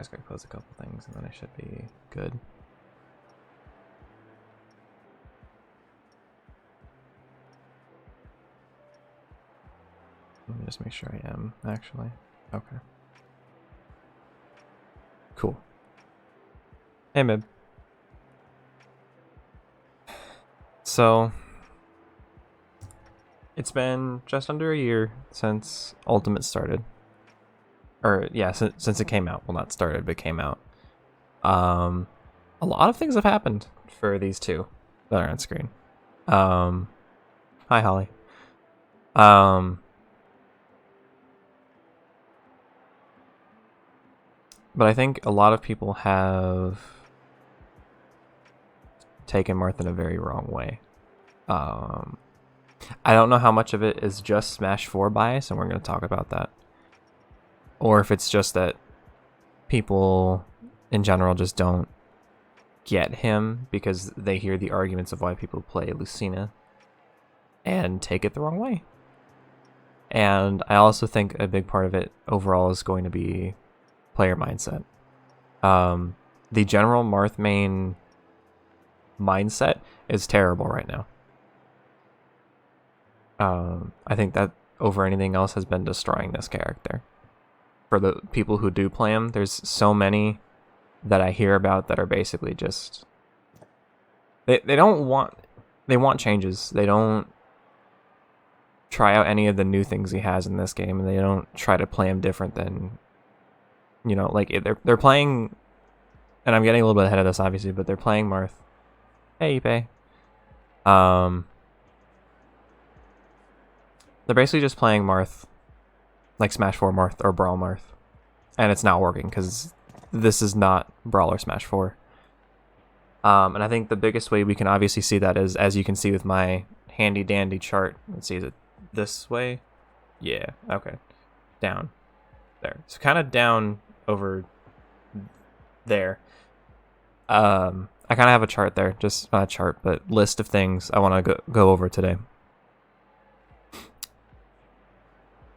just gotta close a couple things and then I should be good. Let me just make sure I am, actually. Okay. Cool. Hey, Mib. So, it's been just under a year since Ultimate started. Or, yeah, since it came out. Well, not started, but came out. A lot of things have happened for these two that are on screen. Hi, Holly. But I think a lot of people have taken Marth in a very wrong way. I don't know how much of it is just Smash 4 bias, and we're going to talk about that. Or if it's just that people in general just don't get him because they hear the arguments of why people play Lucina and take it the wrong way. And I also think a big part of it overall is going to be player mindset. The general Marth main mindset is terrible right now. I think that over anything else has been destroying this character. For the people who do play him, there's so many that I hear about that are basically just they want changes. They don't try out any of the new things he has in this game, and they don't try to play him different than, you know, like they're playing, and I'm getting a little bit ahead of this obviously, but they're playing Marth. Hey, Ipe. They're basically just playing Marth like Smash 4 Marth or Brawl Marth, and it's not working because this is not Brawl or Smash 4. And I think the biggest way we can obviously see that is, as you can see with my handy dandy chart. Let's see, is it this way? Yeah, okay. Down. There. So kind of down over there. I kind of have a chart there, just not a chart, but list of things I want to go over today.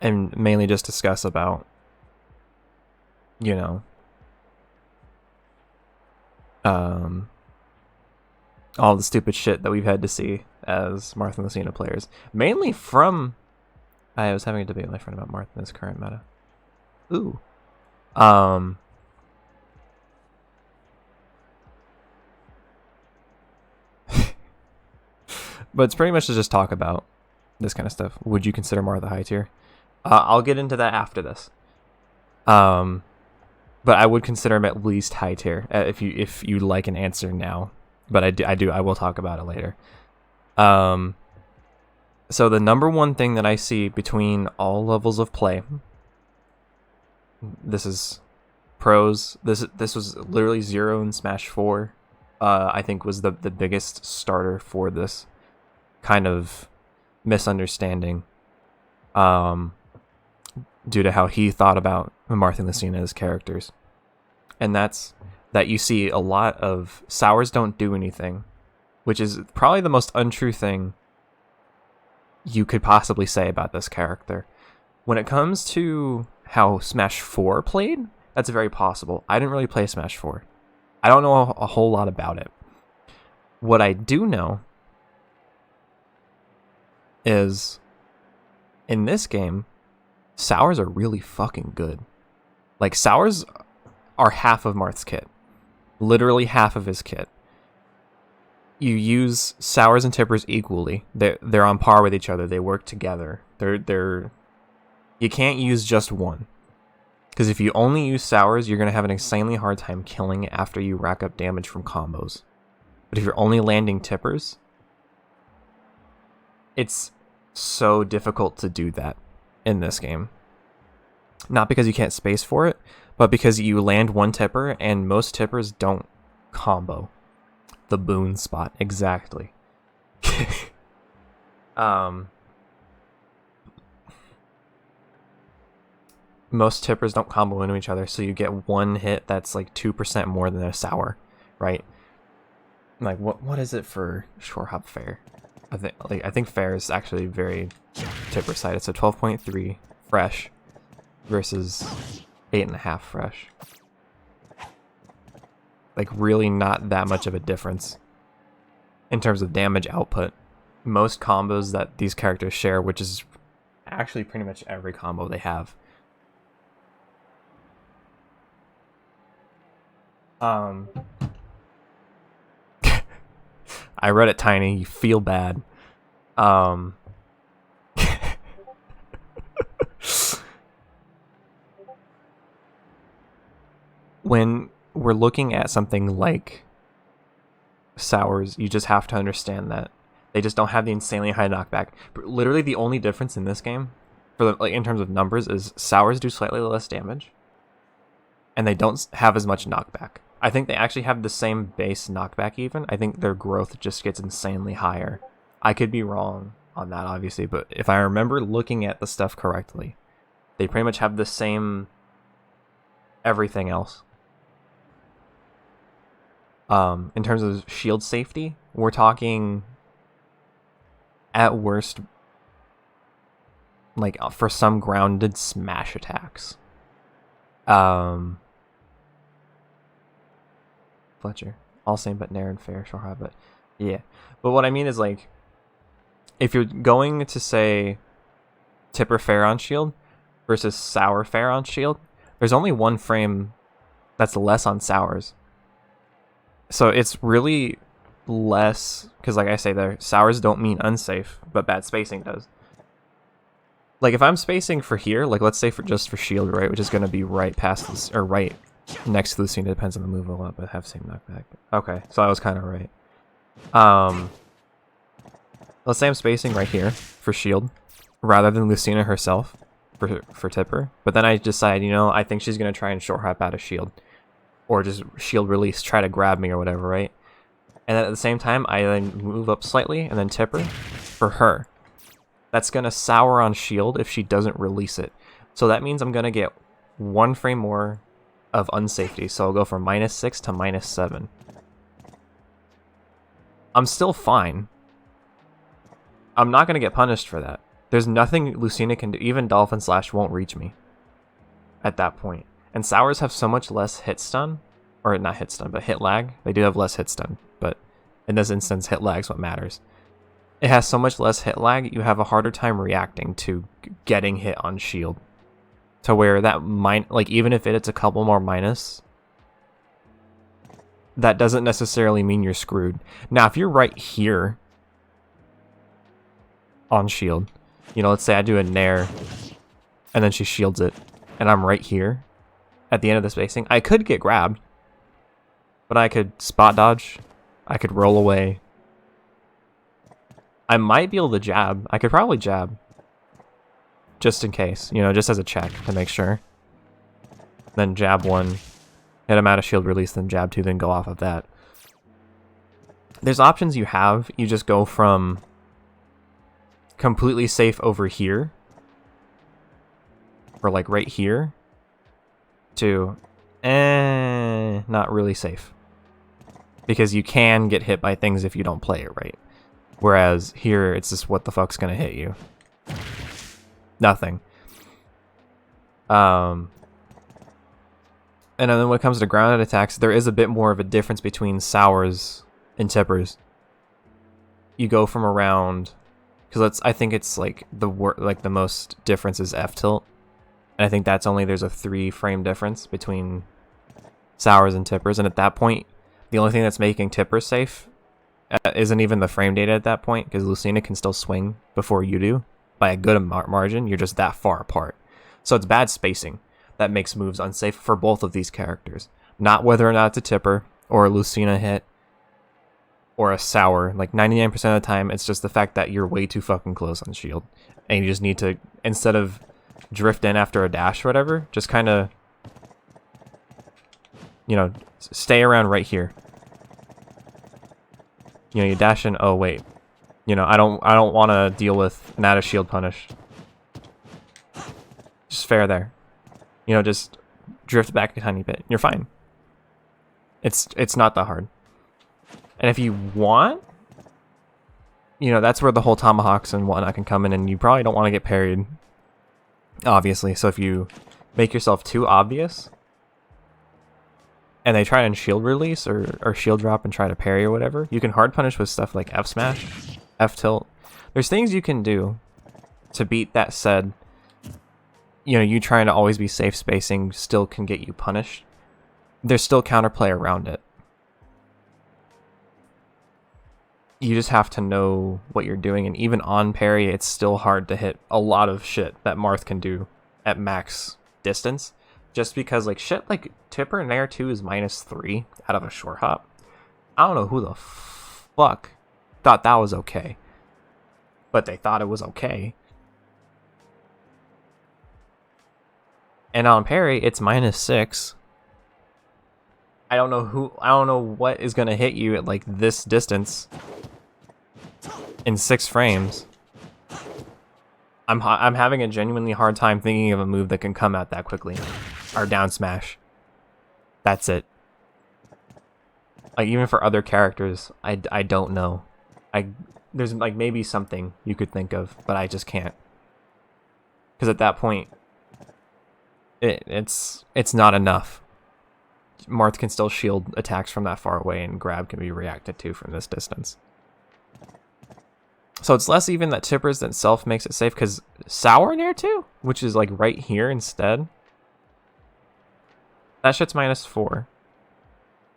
And mainly just discuss about, you know, all the stupid shit that we've had to see as Marth and Lucina players. Mainly from, I was having a debate with my friend about Marth in this current meta. Ooh. But it's pretty much to just talk about this kind of stuff. Would you consider Marth a high tier? I'll get into that after this. But I would consider him at least high tier if you like an answer now. But I will talk about it later. So the number one thing that I see between all levels of play, this is pros. This was literally 0 in Smash 4. I think was the biggest starter for this kind of misunderstanding. Due to how he thought about Marth and Lucina as characters. And that's that you see a lot of sours don't do anything, which is probably the most untrue thing you could possibly say about this character. When it comes to how Smash 4 played, that's very possible. I didn't really play Smash 4. I don't know a whole lot about it. What I do know is in this game, sours are really fucking good. Like, sours are half of Marth's kit. Literally half of his kit. You use sours and tippers equally. They're on par with each other. They work together. You can't use just one. Because if you only use sours, you're going to have an insanely hard time killing after you rack up damage from combos. But if you're only landing tippers, it's so difficult to do that in this game. Not because you can't space for it, but because you land one tipper and most tippers don't combo. The boon spot, exactly. Most tippers don't combo into each other, so you get one hit that's like 2% more than a sour, right? Like what is it for Shore Hop Fair? I think Fair is actually very tipper sided. So 12.3 fresh versus 8.5 fresh. like really not that much of a difference in terms of damage output. Most combos that these characters share, which is actually pretty much every combo they have. I read it tiny, you feel bad. When we're looking at something like Sours, you just have to understand that they just don't have the insanely high knockback. Literally the only difference in this game, for the, like in terms of numbers, is Sours do slightly less damage, and they don't have as much knockback. I think they actually have the same base knockback even. I think their growth just gets insanely higher. I could be wrong on that, obviously, but if I remember looking at the stuff correctly, they pretty much have the same everything else. In terms of shield safety, we're talking at worst, like for some grounded smash attacks. Fletcher, all same but Nair and fair, sure high, but yeah. But what I mean is, like, if you're going to say Tipper fair on shield versus Sour fair on shield, there's only one frame that's less on Sours. So it's really less, because like I say there, Sours don't mean unsafe, but bad spacing does. Like if I'm spacing for here, like let's say for just for shield, right, which is going to be right past this, or right next to Lucina, depends on the move a lot, but have same knockback. Okay, so I was kind of right. Let's say I'm spacing right here for shield, rather than Lucina herself for Tipper, but then I decide, you know, I think she's going to try and short hop out of shield, or just shield release, try to grab me or whatever, right? And then at the same time, I then move up slightly and then Tipper for her. That's going to sour on shield if she doesn't release it. So that means I'm going to get one frame more of unsafety. So I'll go from -6 to -7. I'm still fine. I'm not going to get punished for that. There's nothing Lucina can do. Even Dolphin Slash won't reach me at that point. And Sours have so much less hit stun, or not hit stun, but hit lag. They do have less hit stun, but in this instance, hit lag is what matters. It has so much less hit lag, you have a harder time reacting to getting hit on shield. To where that like even if it's a couple more minus, that doesn't necessarily mean you're screwed. Now, if you're right here on shield, you know, let's say I do a Nair, and then she shields it, and I'm right here at the end of the spacing, I could get grabbed, but I could spot dodge, I could roll away, I might be able to jab. I could probably jab, just in case, you know, just as a check to make sure. Then jab one, hit him out of shield release, then jab two, then go off of that. There's options you have. You just go from completely safe over here, or like right here, to not really safe, because you can get hit by things if you don't play it right. Whereas here, it's just what the fuck's gonna hit you? Nothing. And then when it comes to grounded attacks, there is a bit more of a difference between Sours and Tippers. You go from around, because I think it's like the most difference is F tilt, and I think that's only there's a 3 frame difference between Sours and Tippers, and at that point, the only thing that's making Tippers safe isn't even the frame data at that point, because Lucina can still swing before you do by a good margin. You're just that far apart, so it's bad spacing that makes moves unsafe for both of these characters. Not whether or not it's a Tipper or a Lucina hit or a Sour. Like 99% of the time, it's just the fact that you're way too fucking close on shield, and you just need to, instead of drift in after a dash or whatever, just kind of, you know, stay around right here. You know, you dash in. Oh wait, you know, I don't want to deal with an out of shield punish. Just fair there. You know, just drift back a tiny bit. You're fine. It's not that hard. And if you want, you know, that's where the whole tomahawks and whatnot can come in, and you probably don't want to get parried, obviously. So if you make yourself too obvious, and they try and shield release or shield drop and try to parry or whatever, you can hard punish with stuff like F smash, F tilt. There's things you can do to beat that said, you know, you trying to always be safe spacing still can get you punished. There's still counterplay around it. You just have to know what you're doing, and even on parry, it's still hard to hit a lot of shit that Marth can do at max distance. Just because, like, shit like Tipper and Nair 2 is -3 out of a short hop. I don't know who the fuck thought that was okay. But they thought it was okay. And on parry, it's -6. I don't know what is gonna hit you at like this distance in 6 frames. I'm having a genuinely hard time thinking of a move that can come out that quickly. Or down smash. That's it. Like, even for other characters, I don't know. There's like maybe something you could think of, but I just can't. Because at that point, it's not enough. Marth can still shield attacks from that far away, and grab can be reacted to from this distance. So it's less even that Tipper's itself makes it safe, because Sour Nair 2, which is like right here instead, that shit's -4.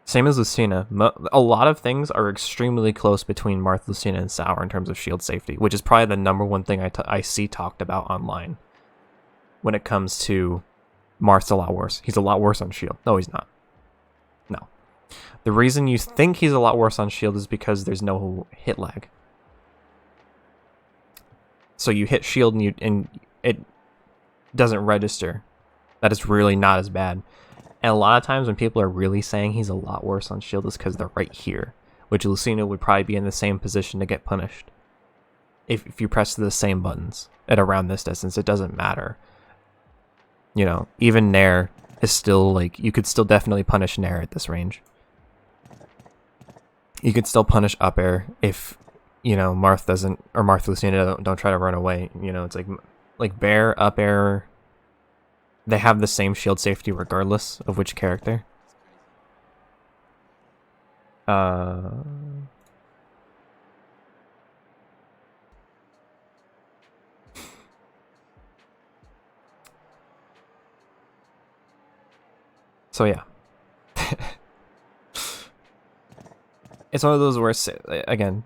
Same as Lucina. A lot of things are extremely close between Marth, Lucina, and Sour in terms of shield safety, which is probably the #1 thing I see talked about online when it comes to Marth's a lot worse. He's a lot worse on shield. No, he's not. No. The reason you think he's a lot worse on shield is because there's no hit lag. So you hit shield and it doesn't register. That is really not as bad. And a lot of times when people are really saying he's a lot worse on shield is because they're right here, which Lucina would probably be in the same position to get punished. If you press the same buttons at around this distance, it doesn't matter. You know, even Nair is still like, you could still definitely punish Nair at this range. You could still punish up air if, you know, Marth doesn't, or Marth Lucina don't try to run away. You know, it's like Bear, up air, they have the same shield safety regardless of which character. So yeah. It's one of those where, again,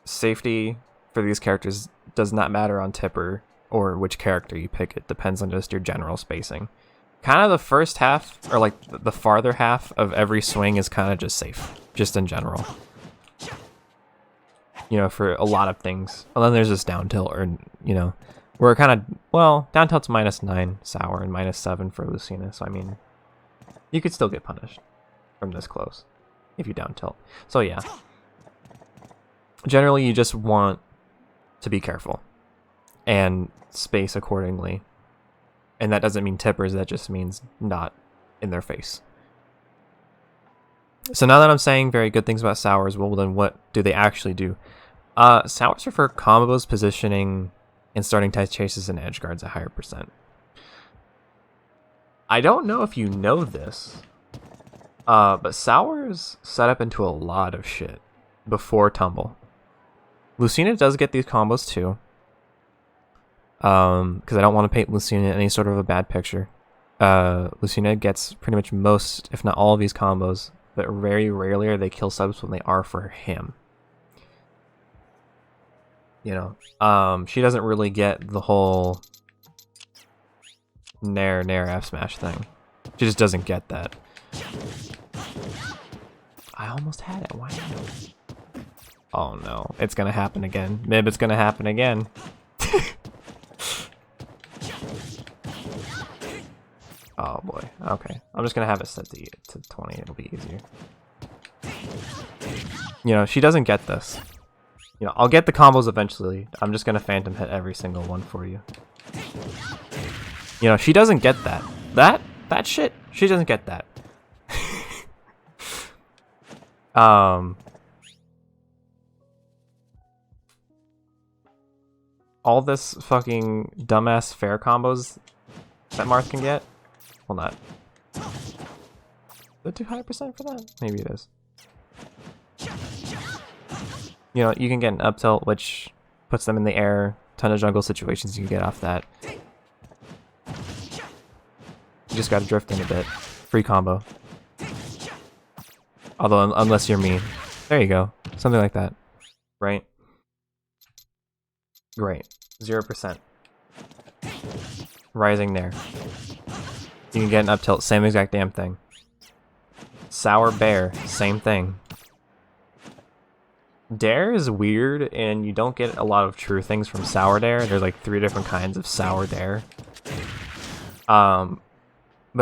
safety for these characters does not matter on Tipper or which character you pick. It depends on just your general spacing. Kind of the first half, or like the farther half of every swing is kind of just safe, just in general. You know, for a lot of things. And then there's this down tilt, or, you know, where kind of, well, down tilt's -9 Sour and -7 for Lucina. So, I mean, you could still get punished from this close if you down tilt. So, yeah. Generally, you just want to be careful and space accordingly. And that doesn't mean Tippers, that just means not in their face. So now that I'm saying very good things about Sours, well then what do they actually do? Sours are for combos, positioning, and starting tight chases and edge guards at higher percent. I don't know if you know this, but Sours set up into a lot of shit before Tumble. Lucina does get these combos too. Because I don't want to paint Lucina in any sort of a bad picture. Lucina gets pretty much most, if not all of these combos, but very rarely are they kill subs when they are for him. You know, she doesn't really get the whole Nair F smash thing. She just doesn't get that. I almost had it. Why not? Oh no, it's gonna happen again. Mib, it's gonna happen again. Oh boy. Okay. I'm just gonna have it set to 20. It'll be easier. You know, she doesn't get this. You know, I'll get the combos eventually. I'm just gonna phantom hit every single one for you. You know, she doesn't get that. That shit, she doesn't get that. All this fucking dumbass fair combos that Marth can get. Well, not. it too high percent for that? Maybe it is. You know, you can get an up tilt, which puts them in the air. Ton of jungle situations you can get off that. You just gotta drift in a bit. Free combo. Although, unless you're me. There you go. Something like that. Right? Great. 0%. Rising there. You can get an up tilt, same exact damn thing. Sour bear, same thing. Dare is weird, and you don't get a lot of true things from sour dare. There's like 3 different kinds of sour dare. But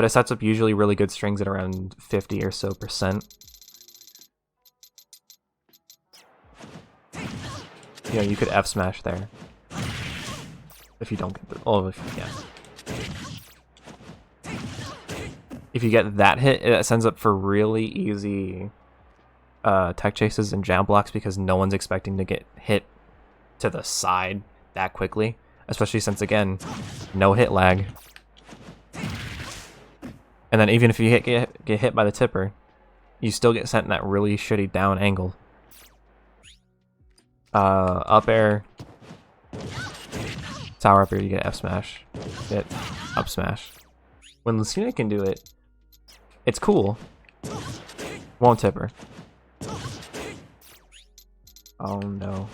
it sets up usually really good strings at around 50 or so %. You know, you could F smash there. If you don't get the... Oh, if you can. If you get that hit, it sends up for really easy tech chases and jab blocks because no one's expecting to get hit to the side that quickly. Especially since, again, no hit lag. And then even if you get hit by the tipper, you still get sent in that really shitty down angle. Up air. Tower up air, you get F smash. Get up smash. When Lucina can do it, it's cool. Won't tipper. Oh no.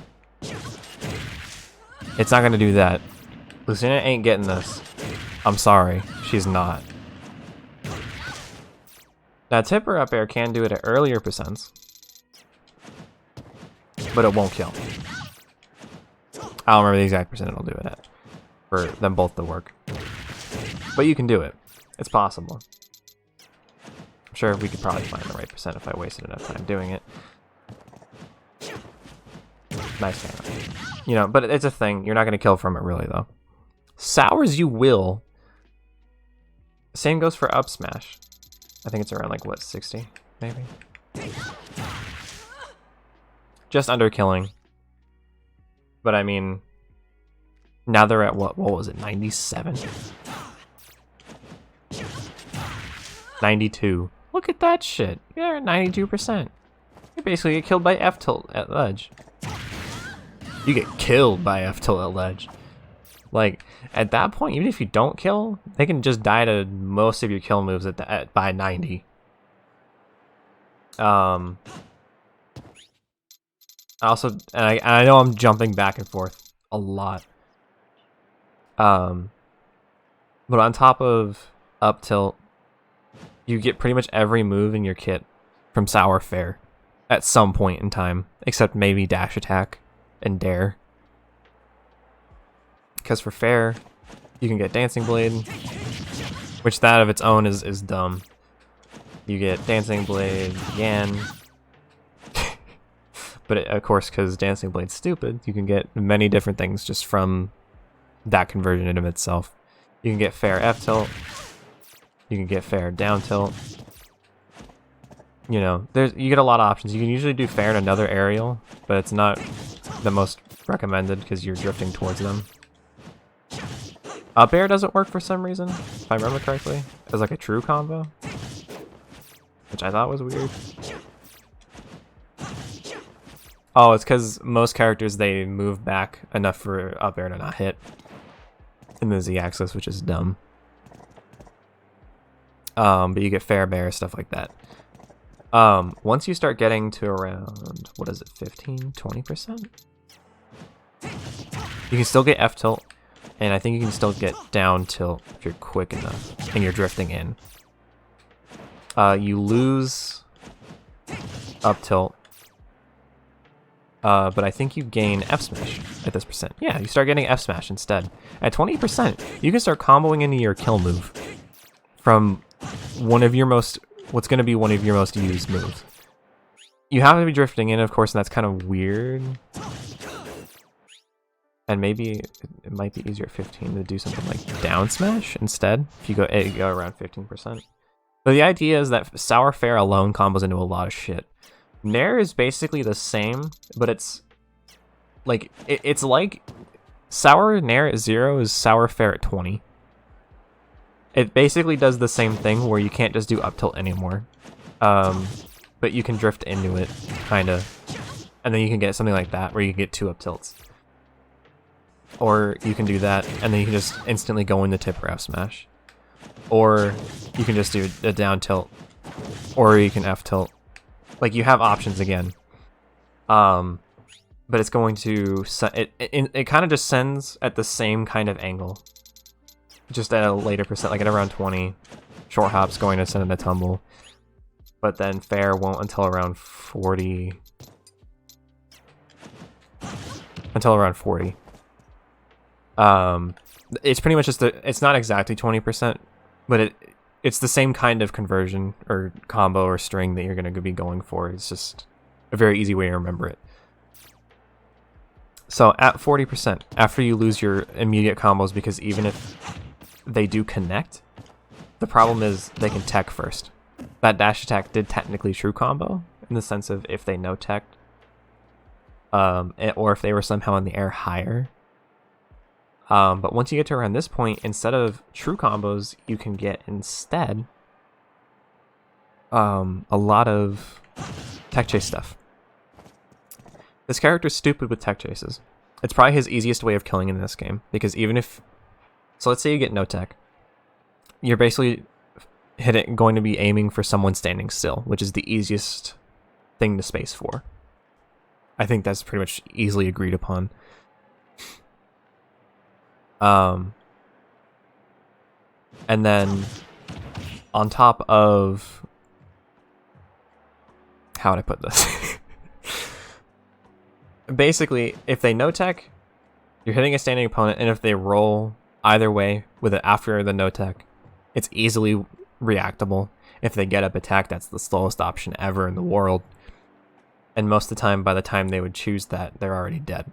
It's not gonna do that. Lucina ain't getting this. I'm sorry, she's not. Now tipper up air can do it at earlier percents, but it won't kill. I don't remember the exact percent it'll do it at for them both to work. But you can do it. It's possible. I'm sure we could probably find the right percent if I wasted enough time doing it. Nice camera. You know, but it's a thing. You're not going to kill from it really, though. Sours you will. Same goes for up smash. I think it's around like, what, 60, maybe? Just under killing. But I mean, now they're at what was it, 97? 92. Look at that shit. You're at 92%. You basically get killed by F tilt at ledge. You get killed by F tilt at ledge. Like, at that point, even if you don't kill, they can just die to most of your kill moves by 90. Also, and I know I'm jumping back and forth a lot. But on top of up tilt, you get pretty much every move in your kit from Sour Fair at some point in time, except maybe dash attack and dare. Because for fair, you can get Dancing Blade, which that of its own is dumb. You get Dancing Blade, Yan. But of course, because Dancing Blade's stupid, you can get many different things just from that conversion in of itself. You can get fair F tilt. You can get fair down tilt. You know, you get a lot of options. You can usually do fair in another aerial, but it's not the most recommended because you're drifting towards them. Up air doesn't work for some reason, if I remember correctly, as like a true combo, which I thought was weird. Oh, it's because most characters, they move back enough for up air to not hit in the Z-axis, which is dumb. But you get fair bear, stuff like that. Once you start getting to around, what is it, 15, 20%? You can still get F tilt, and I think you can still get down tilt if you're quick enough and you're drifting in. You lose up tilt, but I think you gain F smash at this percent. Yeah, you start getting F smash instead. At 20%, you can start comboing into your kill move from one of your most, what's going to be one of your most used moves. You have to be drifting in, of course, and that's kind of weird. And maybe it might be easier at 15 to do something like down smash instead, if you go around 15%. But the idea is that Sour Fair alone combos into a lot of shit. Nair is basically the same, but it's like it's like Sour Nair at 0 is Sour Fair at 20. It basically does the same thing where you can't just do up tilt anymore. But you can drift into it, kinda. And then you can get something like that, where you can get 2 up tilts. Or you can do that, and then you can just instantly go into tip or F smash. Or you can just do a down tilt. Or you can F tilt. Like, you have options again. But it's going to... It kind of just sends at the same kind of angle. Just at a later percent, like at around 20. Short hop's going to send in a tumble. But then fair won't until around 40. Until around 40. It's pretty much just it's not exactly 20%, but it's the same kind of conversion or combo or string that you're going to be going for. It's just a very easy way to remember it. So at 40%, after you lose your immediate combos, because even if they do connect, the problem is they can tech first. That dash attack did technically true combo, in the sense of if they no teched, or if they were somehow in the air higher. But once you get to around this point, instead of true combos, you can get instead a lot of tech chase stuff. This character's stupid with tech chases. It's probably his easiest way of killing in this game, because even if... So let's say you get no tech. You're basically going to be aiming for someone standing still, which is the easiest thing to space for. I think that's pretty much easily agreed upon. And then on top of... How would I put this? Basically, if they no tech, you're hitting a standing opponent, and if they roll either way with it after the no tech, it's easily reactable. If they get up attack, that's the slowest option ever in the world. And most of the time, by the time they would choose that, they're already dead.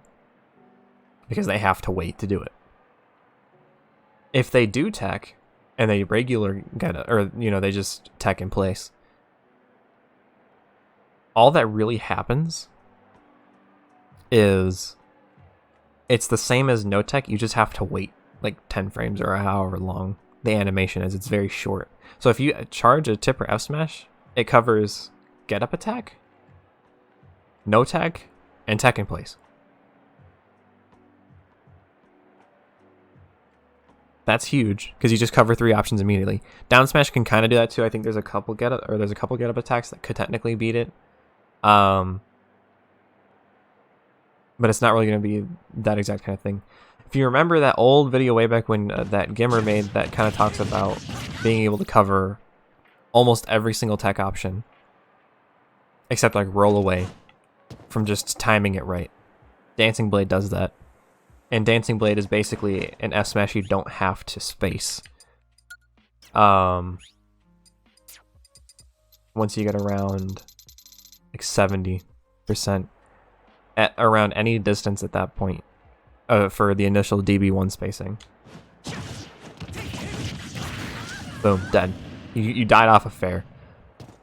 Because they have to wait to do it. If they do tech, and they regular get it, or, you know, they just tech in place, all that really happens is it's the same as no tech, you just have to wait like 10 frames or however long the animation is. It's very short. So if you charge a tip or F smash, it covers get up attack, no tech, and tech in place. That's huge, because you just cover 3 options immediately. Down smash can kind of do that too. I think there's a couple get up attacks that could technically beat it. But it's not really going to be that exact kind of thing. If you remember that old video way back when that Gimmer made that kind of talks about being able to cover almost every single tech option, except like roll away from just timing it right. Dancing Blade does that. And Dancing Blade is basically an F smash you don't have to space. Once you get around like 70%. At around any distance at that point for the initial DB1 spacing. Boom, dead. You died off of fair.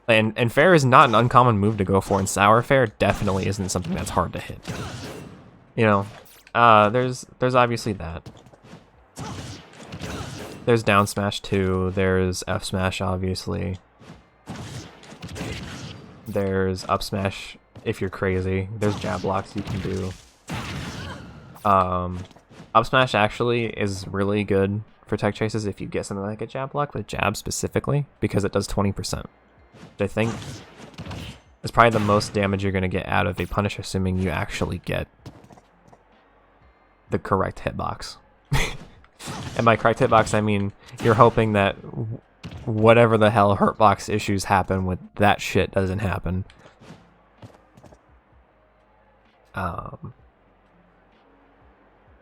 And fair is not an uncommon move to go for, and sour fair definitely isn't something that's hard to hit. You know, there's obviously that. There's down smash too, there's F smash obviously. There's up smash if you're crazy. There's jab blocks you can do. Up smash actually is really good for tech chases if you get something like a jab block with jab specifically, because it does 20%. Which I think is probably the most damage you're going to get out of a punish, assuming you actually get the correct hitbox. And by correct hitbox, I mean you're hoping that whatever the hell hurtbox issues happen with that shit doesn't happen.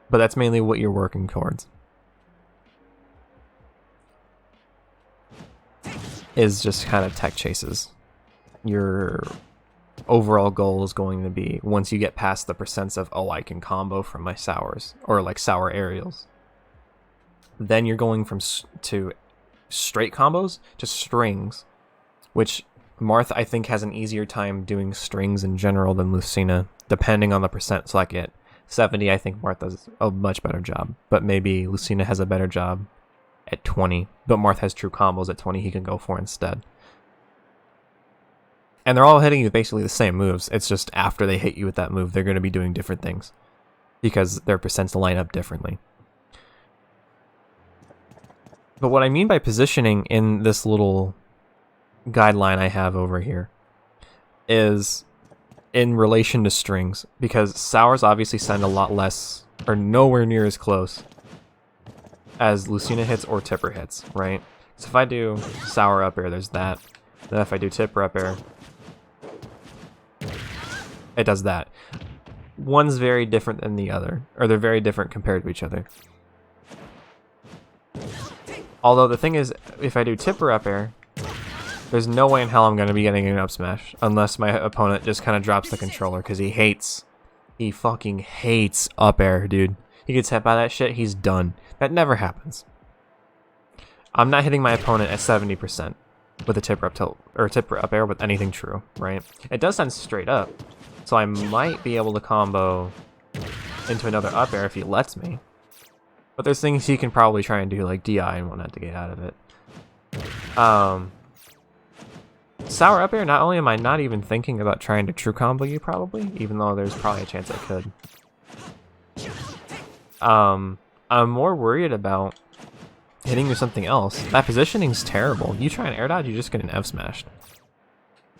But that's mainly what you're working towards. Is just kind of tech chases. Your overall goal is going to be, once you get past the percents of, oh, I can combo from my sours, or like sour aerials, then you're going from to straight combos to strings, which Marth, I think, has an easier time doing strings in general than Lucina, depending on the percent. So like at 70, I think Marth does a much better job, but maybe Lucina has a better job at 20, but Marth has true combos at 20 he can go for instead. And they're all hitting you with basically the same moves. It's just after they hit you with that move, they're going to be doing different things because their percents line up differently. But what I mean by positioning in this little guideline I have over here is in relation to strings, because sours obviously send a lot less or nowhere near as close as Lucina hits or tipper hits, right? So if I do sour up air, there's that. Then if I do tipper up air, it does that. One's very different than the other, or they're very different compared to each other. Although the thing is, if I do tipper up air, there's no way in hell I'm going to be getting an up smash unless my opponent just kind of drops the controller, because he fucking hates up air, dude. He gets hit by that shit, he's done. That never happens. I'm not hitting my opponent at 70% with a tipper up tilt or tipper up air with anything true, right? It does send straight up, so I might be able to combo into another up air if he lets me. But there's things he can probably try and do, like DI and whatnot, to get out of it. Sour up air, not only am I not even thinking about trying to true combo you, probably, even though there's probably a chance I could. I'm more worried about hitting you with something else. That positioning's terrible. You try an air dodge, you just get an F smashed.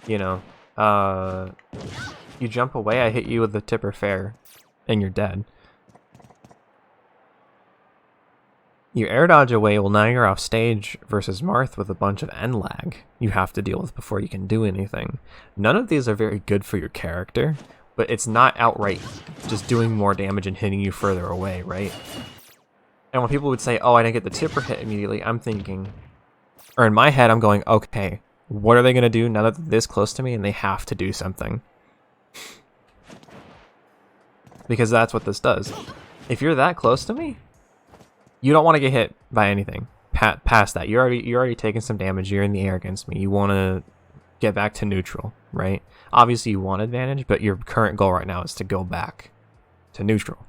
You know, you jump away, I hit you with the tipper fair, and you're dead. You air dodge away, well now you're off stage versus Marth with a bunch of end lag you have to deal with before you can do anything. None of these are very good for your character, but it's not outright just doing more damage and hitting you further away, right? And when people would say, oh, I didn't get the tipper hit immediately, I'm thinking, or in my head I'm going, okay, what are they going to do now that they're this close to me and they have to do something? Because that's what this does. If you're that close to me, you don't want to get hit by anything past that. You're already taking some damage. You're in the air against me. You want to get back to neutral, right? Obviously you want advantage, but your current goal right now is to go back to neutral.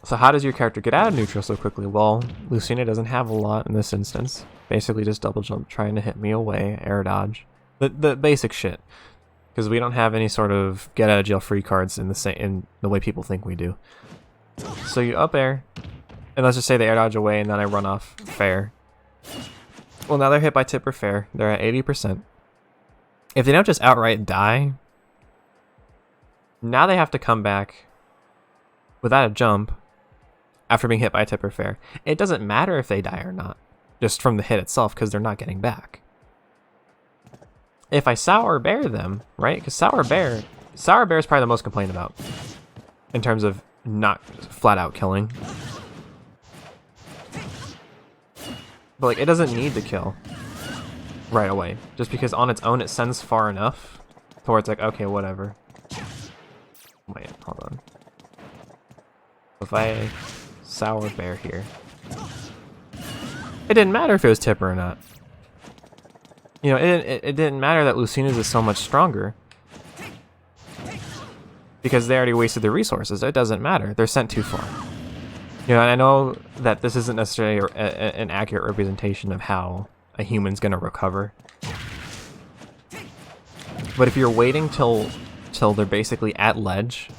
So how does your character get out of neutral so quickly? Well, Lucina doesn't have a lot in this instance. Basically just double jump, trying to hit me away, air dodge, the basic shit. Because we don't have any sort of get out of jail free cards in the way people think we do. So you up air, and let's just say they air dodge away and then I run off fair. Well, now they're hit by tipper fair. They're at 80%. If they don't just outright die, now they have to come back without a jump after being hit by a tipper fair. It doesn't matter if they die or not, just from the hit itself, because they're not getting back. If I sour bear them, right? Because sour bear is probably the most complained about in terms of not flat out killing. But like, it doesn't need to kill right away, just because on its own it sends far enough to where it's like, okay, whatever. Wait, hold on. If I sour bear here, it didn't matter if it was tipper or not. You know, it didn't matter that Lucina's is so much stronger, because they already wasted their resources. It doesn't matter. They're sent too far. You know, and I know that this isn't necessarily an accurate representation of how a human's going to recover. But if you're waiting till they're basically at ledge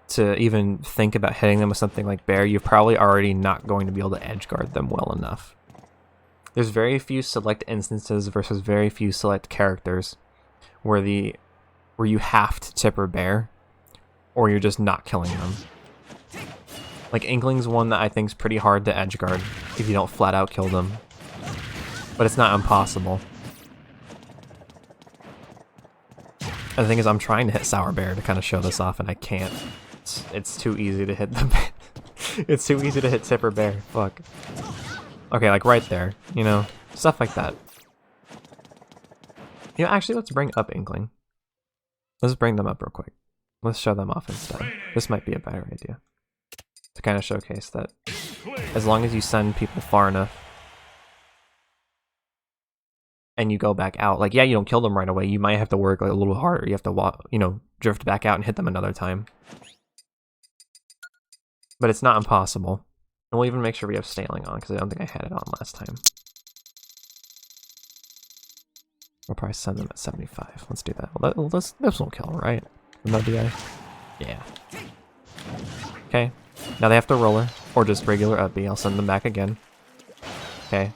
to even think about hitting them with something like bear, you're probably already not going to be able to edge guard them well enough. There's very few select instances versus very few select characters where you have to tipper bear, or you're just not killing them. Like Inkling's one that I think is pretty hard to edge guard if you don't flat out kill them, but it's not impossible. And the thing is, I'm trying to hit sour bear to kind of show this off, and I can't. It's too easy to hit them. It's too easy to hit tipper bear. Fuck. Okay, like right there, you know, stuff like that. You know, actually, let's bring up Inkling. Let's bring them up real quick. Let's show them off instead. This might be a better idea. To kind of showcase that as long as you send people far enough and you go back out, like, yeah, you don't kill them right away. You might have to work like a little harder. You have to, you know, drift back out and hit them another time. But it's not impossible. And we'll even make sure we have Staling on, because I don't think I had it on last time. We'll probably send them at 75. Let's do that. Well, this won't kill, right? No DI? Yeah. Okay. Now they have to roller, or just regular up B. I'll send them back again. Okay.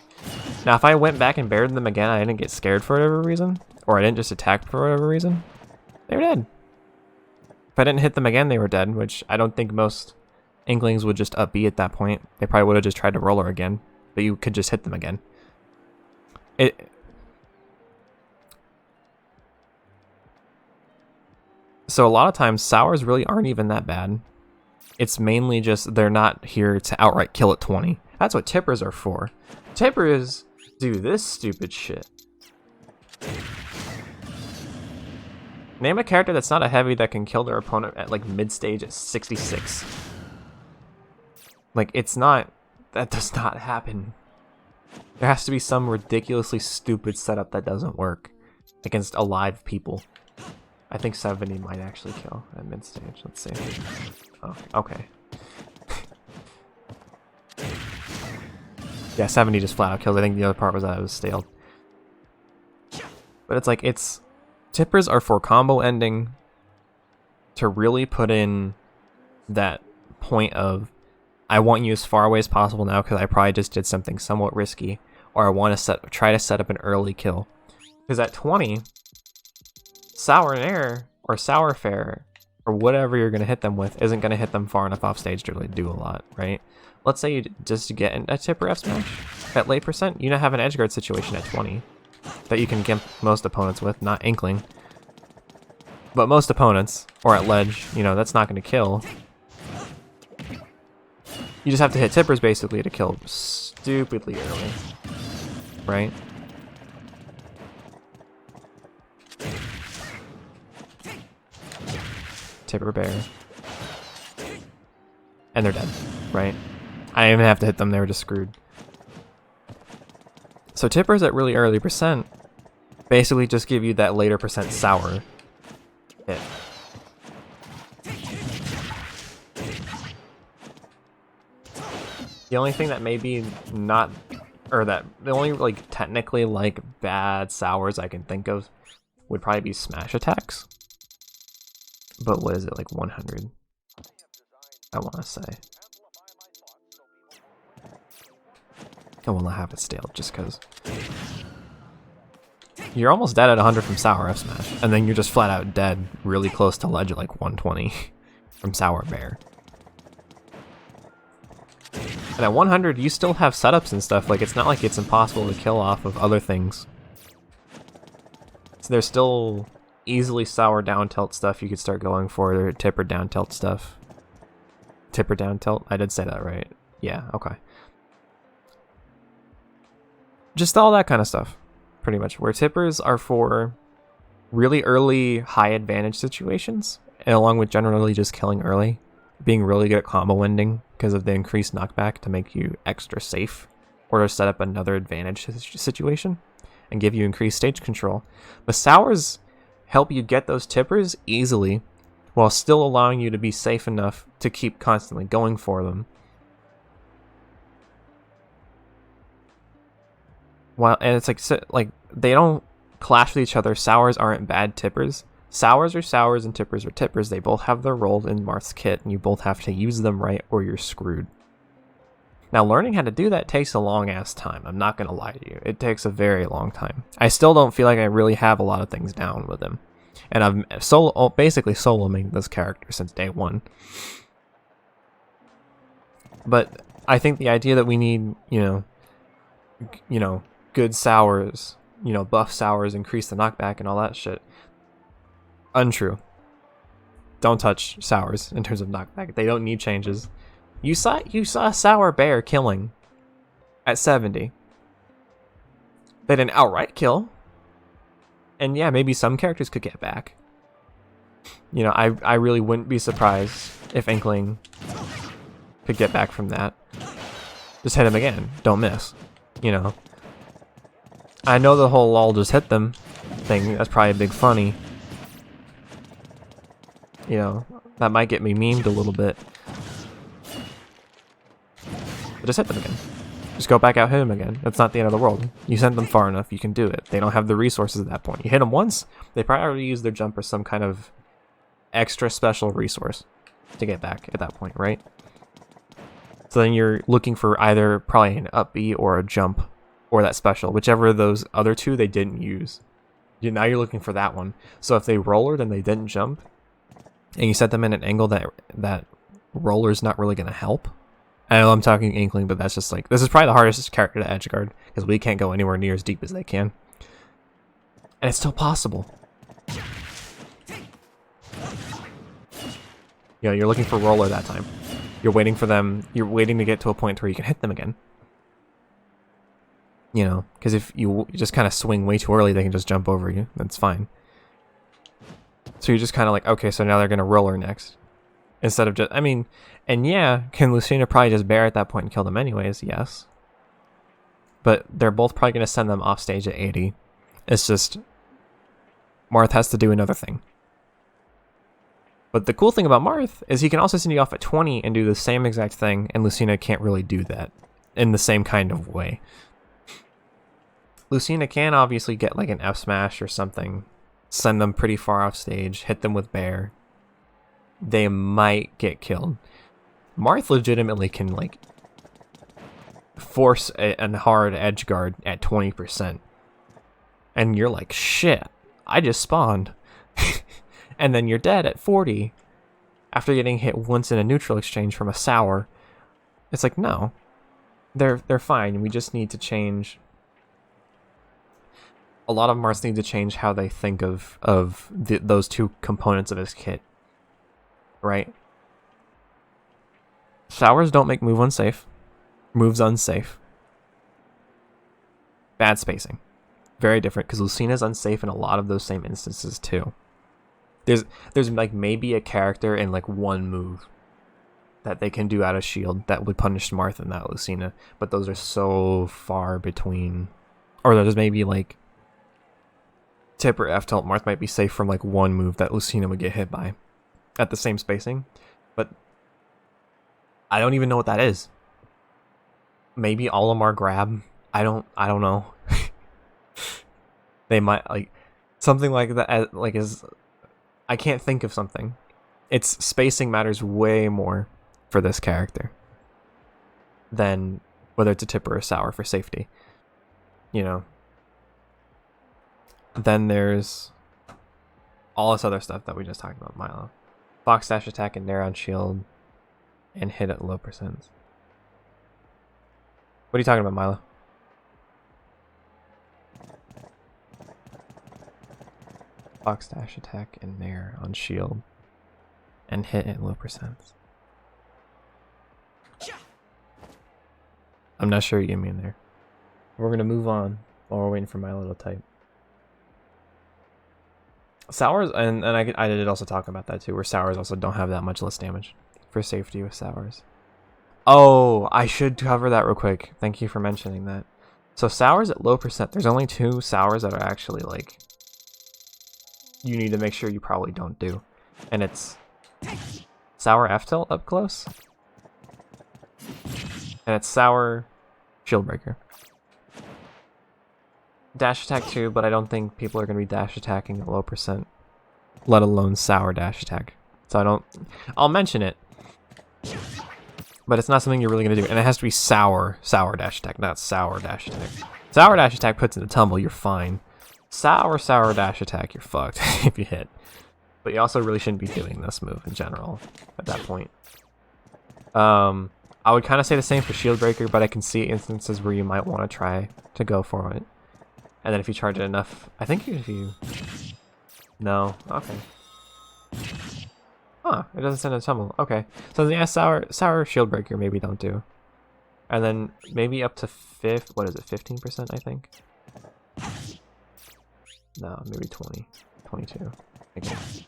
Now if I went back and buried them again, I didn't get scared for whatever reason, or I didn't just attack for whatever reason, they were dead. If I didn't hit them again, they were dead, which I don't think most Inklings would just up B at that point. They probably would have just tried to roller again, but you could just hit them again. So a lot of times, sours really aren't even that bad. It's mainly just they're not here to outright kill at 20. That's what tippers are for. Tippers do this stupid shit. Name a character that's not a heavy that can kill their opponent at like mid-stage at 66. Like, it's not... That does not happen. There has to be some ridiculously stupid setup that doesn't work against alive people. I think 70 might actually kill at mid-stage. Let's see. Oh, okay. Yeah, 70 just flat out kills. I think the other part was that it was stale. But it's like, tippers are for combo ending to really put in that point of, I want you as far away as possible now because I probably just did something somewhat risky, or I want to try to set up an early kill. Because at 20, Sour and Air, or Sour Fair, or whatever you're going to hit them with, isn't going to hit them far enough off stage to really do a lot, right? Let's say you just get a tipper F smash at late percent, you now have an edgeguard situation at 20 that you can gimp most opponents with, not Inkling. But most opponents, or at ledge, you know, that's not going to kill. You just have to hit tippers basically to kill stupidly early, right? Tipper bear. And they're dead, right? I didn't even have to hit them, they were just screwed. So tippers at really early percent basically just give you that later percent sour hit. The only thing that maybe not, or that the only like technically like bad sours I can think of would probably be smash attacks. But what is it, like 100? I want to say. I want to have it stale just because. You're almost dead at 100 from Sour F Smash, and then you're just flat out dead really close to ledge at like 120 from Sour Bear. And at 100, you still have setups and stuff, like it's not like it's impossible to kill off of other things. So there's still easily Sour down tilt stuff you could start going for, tipper down tilt stuff. Tipper down tilt? I did say that right. Yeah, okay. Just all that kind of stuff, pretty much. Where tippers are for really early high advantage situations, and along with generally just killing early, being really good at combo ending because of the increased knockback to make you extra safe, or to set up another advantage situation and give you increased stage control. But sours help you get those tippers easily while still allowing you to be safe enough to keep constantly going for them. And it's like they don't clash with each other. Sours aren't bad tippers. Sours are sours and tippers are tippers. They both have their role in Marth's kit, and you both have to use them right or you're screwed. Now, learning how to do that takes a long-ass time. I'm not going to lie to you. It takes a very long time. I still don't feel like I really have a lot of things down with him. And I've basically solo-mained this character since day one. But I think the idea that we need, you know, good sours, buff sours, increase the knockback and all that shit. Untrue. Don't touch sours in terms of knockback. They don't need changes. You saw Sour Bear killing at 70. They didn't outright kill. And yeah, maybe some characters could get back. I really wouldn't be surprised if Inkling could get back from that. Just hit him again. Don't miss. I know the whole lol just hit them thing. That's probably a big funny. That might get me memed a little bit. But just hit them again. Just go back out, hit him again. It's not the end of the world. You sent them far enough, you can do it. They don't have the resources at that point. You hit them once, they probably already used their jump or some kind of extra special resource to get back at that point, right? So then you're looking for either probably an up B or a jump or that special, whichever of those other two they didn't use. Now you're looking for that one. So if they rollered and they didn't jump, and you set them in an angle that roller's not really going to help. I know I'm talking Inkling, but that's just like, this is probably the hardest character to edgeguard, because we can't go anywhere near as deep as they can. And it's still possible. You know, you're looking for roller that time. You're waiting for them, you're waiting to get to a point where you can hit them again. You know, because if you just kind of swing way too early, they can just jump over you. That's fine. So you're just kind of like, okay, so now they're going to roller next. Instead of just, I mean, and yeah, can Lucina probably just bear at that point and kill them anyways? Yes. But they're both probably going to send them off stage at 80. It's just, Marth has to do another thing. But the cool thing about Marth is he can also send you off at 20 and do the same exact thing, and Lucina can't really do that in the same kind of way. Lucina can obviously get like an F smash or something, send them pretty far off stage, hit them with bear. They might get killed. Marth legitimately can like force a hard edge guard at 20%. And you're like, shit, I just spawned. And then you're dead at 40 after getting hit once in a neutral exchange from a sour. It's like, no, they're fine. We just need to change. A lot of Marths need to change how they think of those two components of his kit, right? Sours don't make moves unsafe. Bad spacing. Very different, because Lucina's unsafe in a lot of those same instances too. There's like maybe a character in like one move that they can do out of shield that would punish Marth and not Lucina, but those are so far between. Or there's maybe like tip or F tilt. Marth might be safe from like one move that Lucina would get hit by at the same spacing, but I don't even know what that is. Maybe Olimar grab. I don't know. They might like something like that. Like is I can't think of something. Its spacing matters way more for this character than whether it's a tip or a sour for safety. You know. Then there's all this other stuff that we just talked about. Milo, Fox dash attack and nair on shield, and hit at low percents. What are you talking about, Milo? Fox dash attack and nair on shield, and hit at low percents. I'm not sure you get me in there. We're gonna move on while we're waiting for Milo to type. Sours, and I did also talk about that too, where sours also don't have that much less damage for safety with sours. Oh, I should cover that real quick. Thank you for mentioning that. So sours at low percent, there's only 2 sours that are actually like, you need to make sure you probably don't do. And it's sour F tilt up close, and it's sour shield breaker. Dash attack too, but I don't think people are going to be dash attacking at low percent, let alone sour dash attack. So I'll mention it, but it's not something you're really going to do. And it has to be sour dash attack, not sour dash attack. Sour dash attack puts in a tumble, you're fine. Sour dash attack, you're fucked if you hit. But you also really shouldn't be doing this move in general at that point. I would kind of say the same for shield breaker, but I can see instances where you might want to try to go for it. And then if you charge it enough, I think if you... No, okay. Huh, it doesn't send a tumble. Okay. So yeah, sour shield breaker maybe don't do. And then maybe up to 15%, I think? No, maybe 20. 22. Okay. So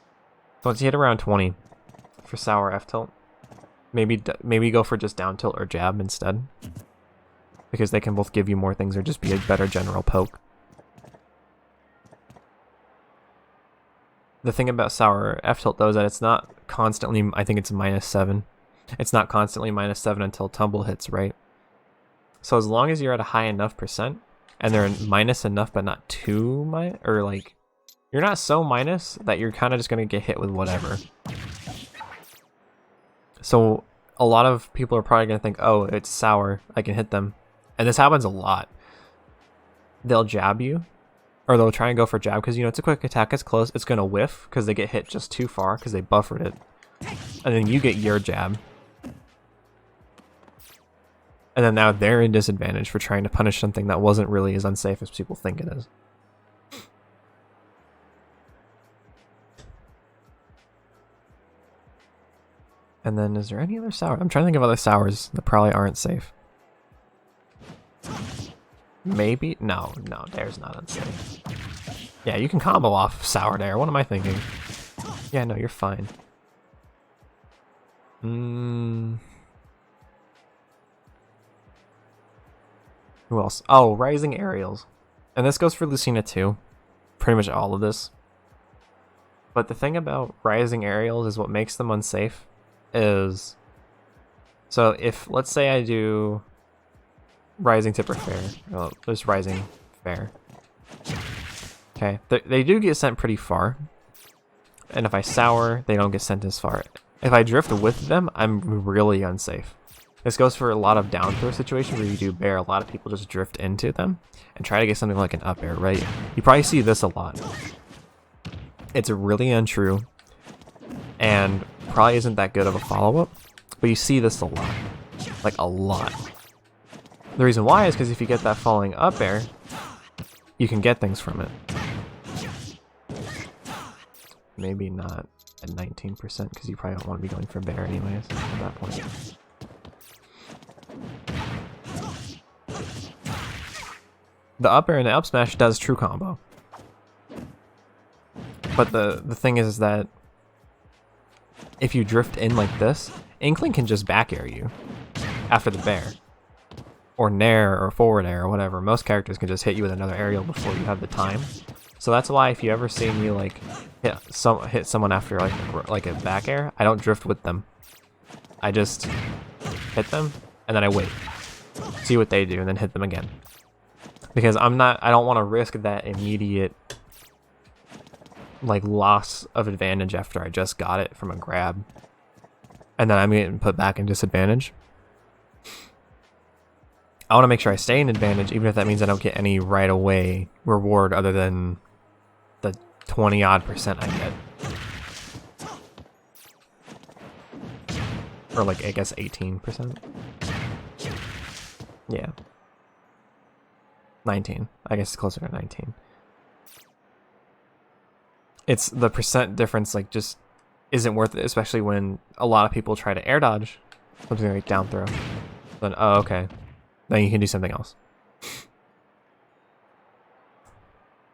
once you hit around 20 for sour F tilt, maybe go for just down tilt or jab instead. Because they can both give you more things or just be a better general poke. The thing about sour F tilt though is that it's not constantly, I think it's -7. It's not constantly -7 until tumble hits, right? So as long as you're at a high enough percent, and they're minus enough but not too minus, or like, you're not so minus that you're kind of just going to get hit with whatever. So a lot of people are probably going to think, oh, it's sour, I can hit them. And this happens a lot. They'll jab you, or they'll try and go for jab because, you know, it's a quick attack, it's close, it's going to whiff because they get hit just too far because they buffered it. And then you get your jab. And then now they're in disadvantage for trying to punish something that wasn't really as unsafe as people think it is. And then is there any other sour? I'm trying to think of other sours that probably aren't safe. Maybe? No, Dare's not unsafe. Yeah, you can combo off Sour Dare. What am I thinking? Yeah, no, you're fine. Who else? Oh, Rising Aerials. And this goes for Lucina too. Pretty much all of this. But the thing about Rising Aerials is what makes them unsafe is... So if, let's say I do Rising Tipper Fair. Oh, there's Rising Fair. Okay, they do get sent pretty far. And if I Sour, they don't get sent as far. If I drift with them, I'm really unsafe. This goes for a lot of down throw situations where you do bear. A lot of people just drift into them and try to get something like an up air, right? You probably see this a lot. It's really untrue and probably isn't that good of a follow-up, but you see this a lot. Like a lot. The reason why is because if you get that falling up air, you can get things from it. Maybe not at 19% because you probably don't want to be going for bear anyways at that point. The up air and the up smash does true combo. But the thing is that if you drift in like this, Inkling can just back air you after the bear. Or nair or forward air or whatever. Most characters can just hit you with another aerial before you have the time. So that's why if you ever see me like hit someone after like a back air, I don't drift with them. I just hit them and then I wait. See what they do and then hit them again. Because I don't want to risk that immediate like loss of advantage after I just got it from a grab. And then I'm getting put back in disadvantage. I want to make sure I stay in advantage, even if that means I don't get any right away reward other than the 20-odd% I get. Or like, I guess 18%. Yeah. 19. I guess it's closer to 19. It's the percent difference, like, just isn't worth it, especially when a lot of people try to air dodge something like down throw. Then, oh, okay. Then you can do something else.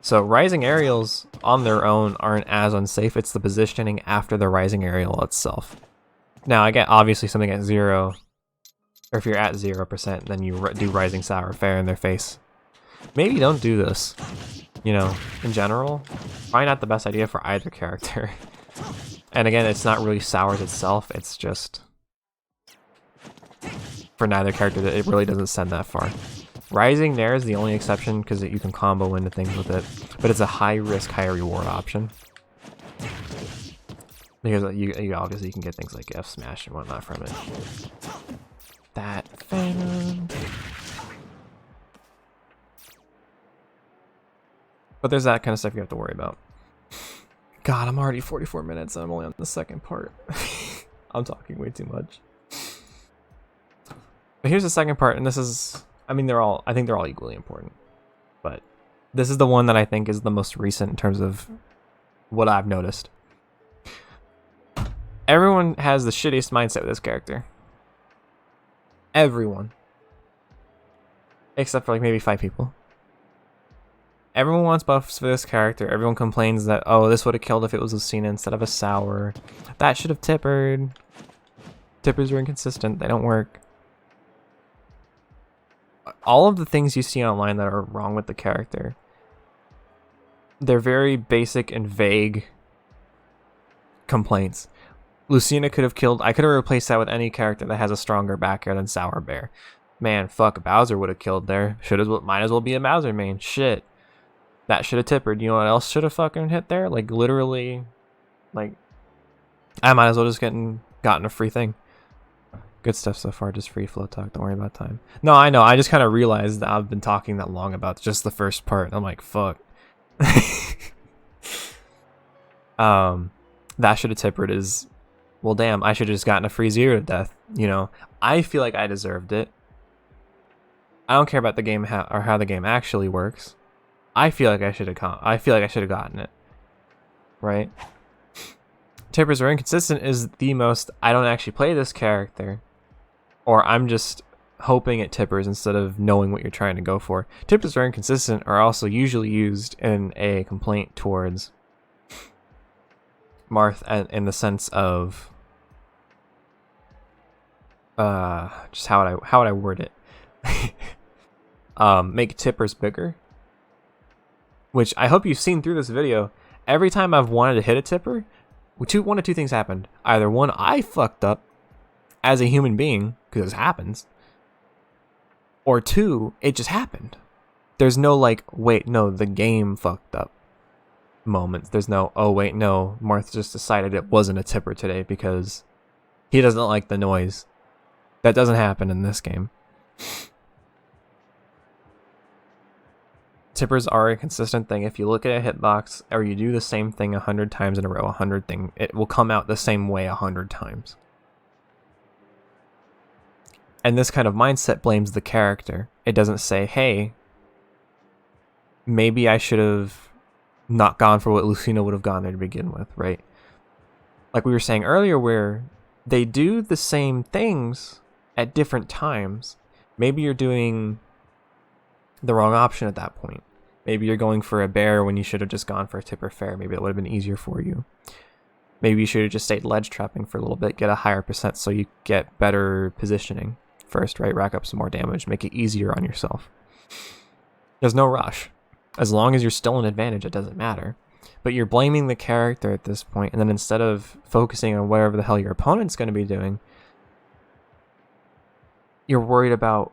So Rising Aerials on their own aren't as unsafe. It's the positioning after the Rising Aerial itself. Now, I get obviously something at 0, or if you're at 0%, then you do Rising Sour Fair in their face. Maybe don't do this. You know, in general, probably not the best idea for either character. And again, it's not really Sours itself, it's just for neither character that it really doesn't send that far. Rising Nair is the only exception because you can combo into things with it, but it's a high risk, high reward option. Because you obviously you can get things like F Smash and whatnot from it. That Phantom. But there's that kind of stuff you have to worry about. God, I'm already 44 minutes and I'm only on the second part. I'm talking way too much. But here's the second part, and this is, I think they're all equally important. But this is the one that I think is the most recent in terms of what I've noticed. Everyone has the shittiest mindset with this character. Everyone. Except for like maybe 5 people. Everyone wants buffs for this character. Everyone complains that, oh, this would have killed if it was Lucina instead of a Sour. That should have tippered. Tippers are inconsistent. They don't work. All of the things you see online that are wrong with the character, they're very basic and vague complaints. Lucina could have killed... I could have replaced that with any character that has a stronger back air than Sour Bear. Man, fuck, Bowser would have killed there. Might as well be a Bowser main. Shit. That should have tippered. You know what else should have fucking hit there? Like, literally, like, I might as well just gotten a free thing. Good stuff so far, just free flow talk. Don't worry about time. No, I know. I just kind of realized that I've been talking that long about just the first part. I'm like, fuck. That should have tippered is, well, damn, I should have just gotten a free 0 to death. You know, I feel like I deserved it. I don't care about the game or how the game actually works. I feel like I should have gotten it. Right? Tippers are inconsistent is the most, I don't actually play this character, or I'm just hoping it tippers instead of knowing what you're trying to go for. Tippers are inconsistent are also usually used in a complaint towards Marth in the sense of just how would I word it? Make tippers bigger. Which I hope you've seen through this video. Every time I've wanted to hit a tipper, one of two things happened. Either one, I fucked up as a human being, because this happens. Or two, it just happened. There's no like, wait, no, the game fucked up moments. There's no, oh wait, no, Marth just decided it wasn't a tipper today because he doesn't like the noise. That doesn't happen in this game. Tippers are a consistent thing. If you look at a hitbox or you do the same thing 100 times in a row, it will come out the same way 100 times. And this kind of mindset blames the character. It doesn't say, hey, maybe I should have not gone for what Lucina would have gone there to begin with, right? Like we were saying earlier, where they do the same things at different times. Maybe you're doing the wrong option at that point. Maybe you're going for a bear when you should have just gone for a tipper fair. Maybe that would have been easier for you. Maybe you should have just stayed ledge trapping for a little bit, get a higher percent so you get better positioning first, right? Rack up some more damage, make it easier on yourself. There's no rush. As long as you're still in advantage, it doesn't matter. But you're blaming the character at this point, and then instead of focusing on whatever the hell your opponent's going to be doing, you're worried about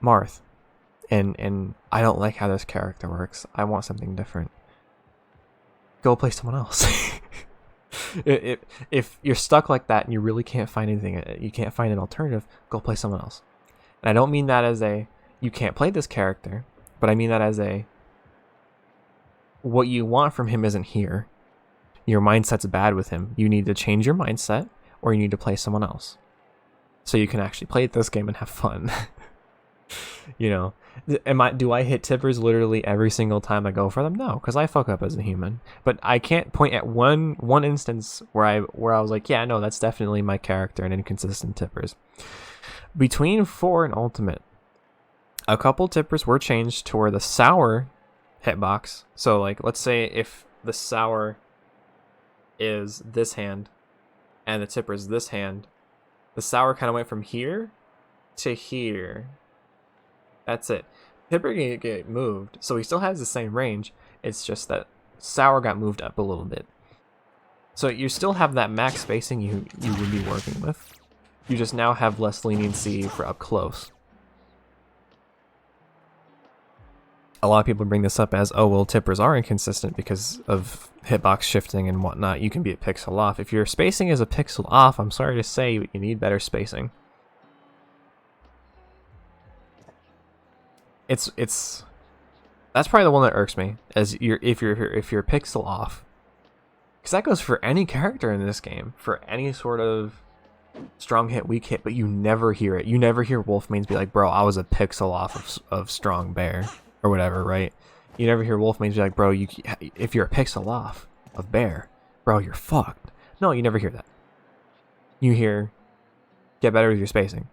Marth. And I don't like how this character works. I want something different. Go play someone else. If you're stuck like that and you really can't find anything, you can't find an alternative, go play someone else. And I don't mean that as a, you can't play this character, but I mean that as a, what you want from him isn't here. Your mindset's bad with him. You need to change your mindset, or you need to play someone else. So you can actually play this game and have fun. You know, do I hit tippers literally every single time I go for them? No, because I fuck up as a human. But I can't point at one instance where I was like, yeah, no, that's definitely my character and inconsistent tippers. Between 4 and Ultimate, a couple tippers were changed to where the sour hitbox. So like, let's say if the sour is this hand and the tipper is this hand, the sour kind of went from here to here. That's it. Tipper can get moved, so he still has the same range. It's just that sour got moved up a little bit. So you still have that max spacing you would be working with. You just now have less leniency for up close. A lot of people bring this up as, oh, well, tippers are inconsistent because of hitbox shifting and whatnot. You can be a pixel off. If your spacing is a pixel off, I'm sorry to say, you need better spacing. It's that's probably the one that irks me, as if you're pixel off, because that goes for any character in this game, for any sort of strong hit, weak hit, but you never hear it. You never hear wolf mains be like, bro, I was a pixel off of strong bear or whatever, right? You never hear wolf mains be like, bro, if you're a pixel off of bear, bro, you're fucked. No, you never hear that. You hear, get better with your spacing.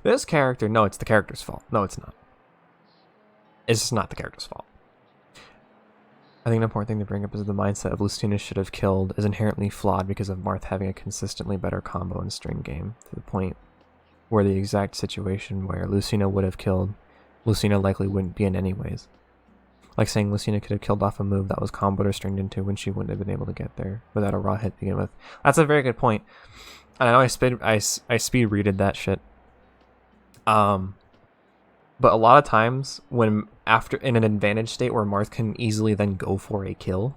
This character, no, it's the character's fault. No, it's not. It's just not the character's fault. I think an important thing to bring up is the mindset of Lucina should have killed is inherently flawed because of Marth having a consistently better combo and string game, to the point where the exact situation where Lucina would have killed, Lucina likely wouldn't be in anyways. Like saying Lucina could have killed off a move that was comboed or stringed into when she wouldn't have been able to get there without a raw hit to begin with. That's a very good point. And I know I speed readed that shit. But a lot of times when after in an advantage state where Marth can easily then go for a kill,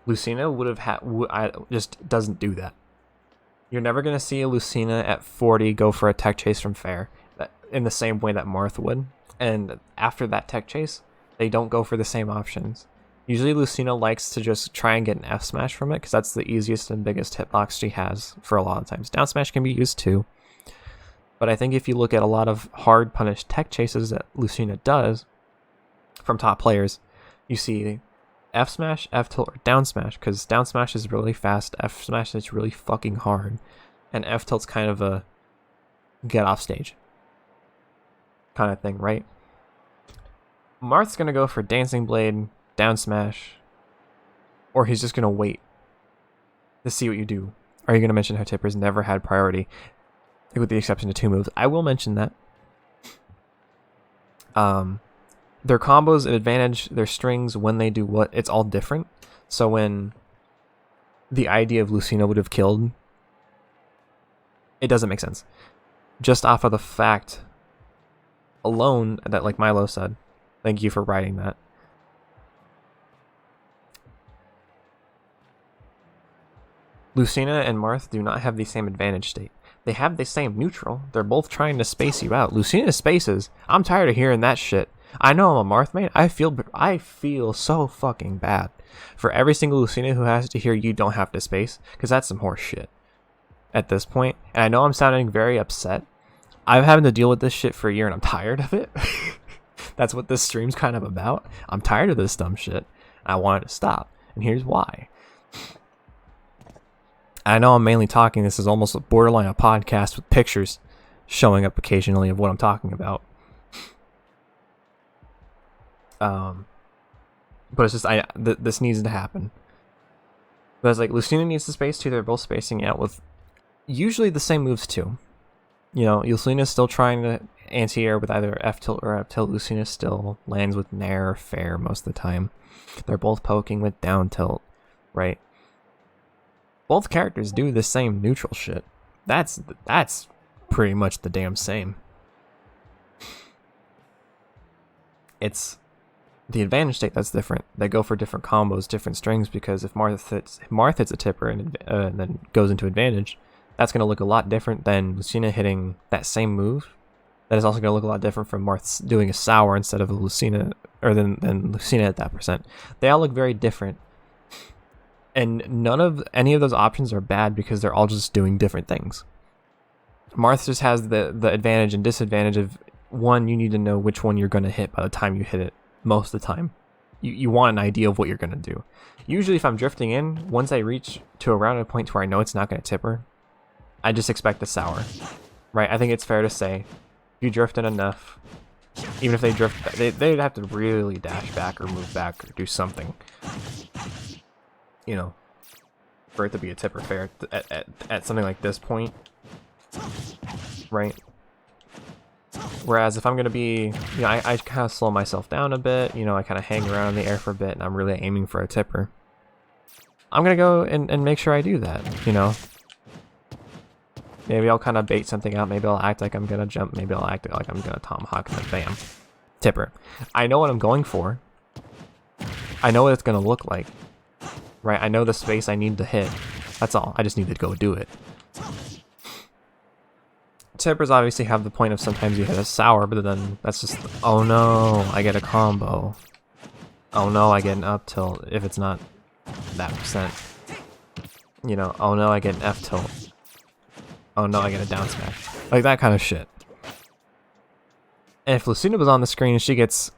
Lucina would have had just doesn't do that. You're never gonna see a Lucina at 40 go for a tech chase from Fair in the same way that Marth would. And after that tech chase, they don't go for the same options. Usually Lucina likes to just try and get an F smash from it because that's the easiest and biggest hitbox she has for a lot of times. Down smash can be used too. But I think if you look at a lot of hard punished tech chases that Lucina does from top players, you see F smash, F tilt, or down smash, because down smash is really fast, F smash is really fucking hard, and F tilt's kind of a get off stage kind of thing, right? Marth's gonna go for Dancing Blade, down smash, or he's just gonna wait to see what you do. Are you gonna mention how Tipper's never had priority, with the exception of 2 moves? I will mention that. Their combos and advantage, their strings, when they do what, it's all different. So when the idea of Lucina would have killed, it doesn't make sense. Just off of the fact alone that, like Milo said, thank you for writing that. Lucina and Marth do not have the same advantage state. They have the same neutral. They're both trying to space you out. Lucina spaces. I'm tired of hearing that shit. I know I'm a Marth main. I feel so fucking bad for every single Lucina who has to hear you don't have to space, because that's some horse shit at this point. And I know I'm sounding very upset. I've having to deal with this shit for a year and I'm tired of it. That's what this stream's kind of about. I'm tired of this dumb shit. I want it to stop. And here's why. I know I'm mainly talking. This is almost a borderline a podcast with pictures showing up occasionally of what I'm talking about. But it's just this needs to happen. But it's like Lucina needs to space too. They're both spacing out with usually the same moves too. You know, Lucina's still trying to anti-air with either F tilt or F tilt. Lucina still lands with Nair or Fair most of the time. They're both poking with down tilt, right? Both characters do the same neutral shit. That's pretty much the damn same. It's the advantage state that's different. They go for different combos, different strings, because if Marth hits a tipper and then goes into advantage, that's going to look a lot different than Lucina hitting that same move. That is also going to look a lot different from Marth doing a sour instead of a Lucina, or than Lucina at that percent. They all look very different. And any of those options are bad because they're all just doing different things. Marth just has the advantage and disadvantage of, one, you need to know which one you're going to hit by the time you hit it. Most of the time. You want an idea of what you're going to do. Usually if I'm drifting in, once I reach to around a point where I know it's not going to tipper, I just expect a sour. Right? I think it's fair to say, if you drift in enough, even if they drift, they'd have to really dash back or move back or do something. You know, for it to be a tipper fair at something like this point, right? Whereas if I'm going to be, you know, I kind of slow myself down a bit, you know, I kind of hang around in the air for a bit and I'm really aiming for a tipper. I'm going to go and make sure I do that, you know. Maybe I'll kind of bait something out, maybe I'll act like I'm going to jump, maybe I'll act like I'm going to tomahawk and then bam, tipper. I know what I'm going for. I know what it's going to look like. Right, I know the space I need to hit. That's all. I just need to go do it. Tippers obviously have the point of sometimes you hit a sour, but then that's just, oh no, I get a combo. Oh no, I get an up tilt if it's not that percent. You know, oh no, I get an F tilt. Oh no, I get a down smash. Like that kind of shit. And if Lucina was on the screen and she gets,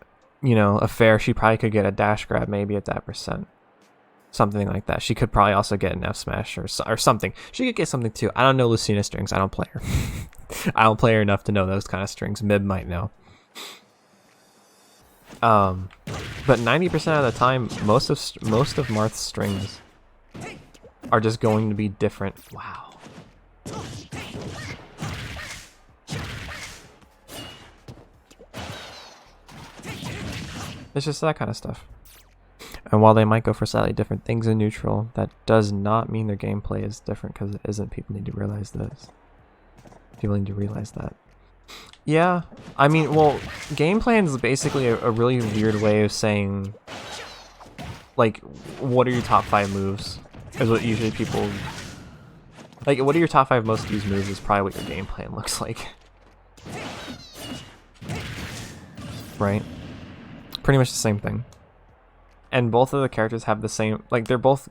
you know, a fair, she probably could get a dash grab maybe at that percent. Something like that. She could probably also get an F smash or something. She could get something too. I don't know Lucina strings. I don't play her. I don't play her enough to know those kind of strings. Mib might know. But 90% of the time, most of Marth's strings are just going to be different. Wow. It's just that kind of stuff. And while they might go for slightly different things in neutral, that does not mean their gameplay is different, because it isn't. People need to realize this. People need to realize that. Yeah, I mean, well, game plan is basically a really weird way of saying, like, what are your top 5 moves? Is what usually people, like, what are your top 5 most used moves is probably what your game plan looks like. Right? Pretty much the same thing. And both of the characters have the same, like, they both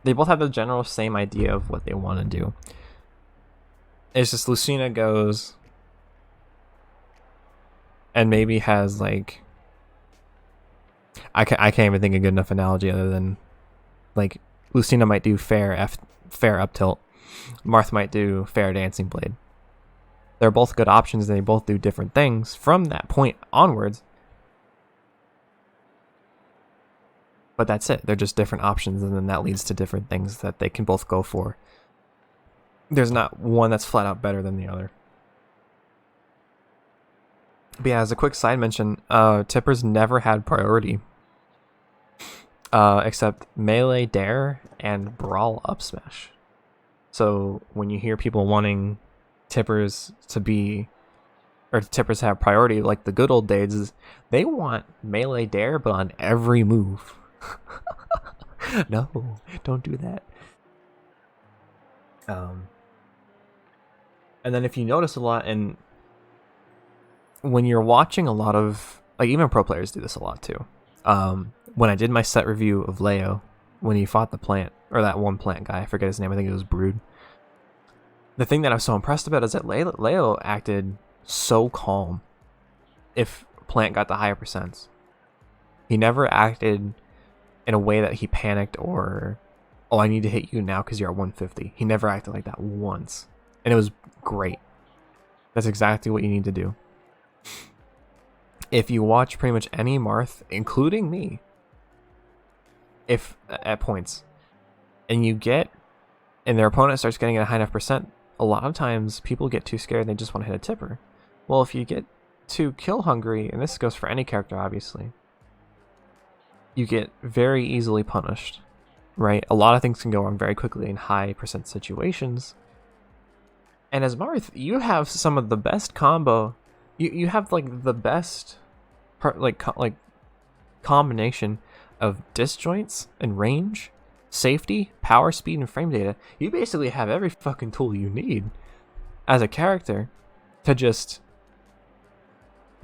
have the general same idea of what they want to do. It's just Lucina goes and maybe has, like, I can't even think of a good enough analogy other than, like, Lucina might do fair up tilt. Marth might do fair dancing blade. They're both good options and they both do different things from that point onwards. But that's it. They're just different options, and then that leads to different things that they can both go for. There's not one that's flat out better than the other. But yeah, as a quick side mention, Tippers never had priority. Except melee dare and brawl up smash. So when you hear people wanting Tippers to be, or Tippers to have priority like the good old days, they want melee dare but on every move. No, don't do that. And then if you notice a lot, and when you're watching a lot of, like, even pro players do this a lot too. When I did my set review of Leo, when he fought the plant, or that one plant guy, I forget his name, I think it was Brood. The thing that I was so impressed about is that Leo acted so calm if plant got the higher percents. He never acted in a way that he panicked or, oh, I need to hit you now because you're at 150. He never acted like that once. And it was great. That's exactly what you need to do. If you watch pretty much any Marth, including me, if at points, and their opponent starts getting a high enough percent, a lot of times people get too scared and they just want to hit a tipper. Well, if you get too kill hungry, and this goes for any character obviously, you get very easily punished, right? A lot of things can go wrong very quickly in high percent situations. And as Marth, you have some of the best combo. You have like the best combination of disjoints and range, safety, power, speed, and frame data. You basically have every fucking tool you need as a character to just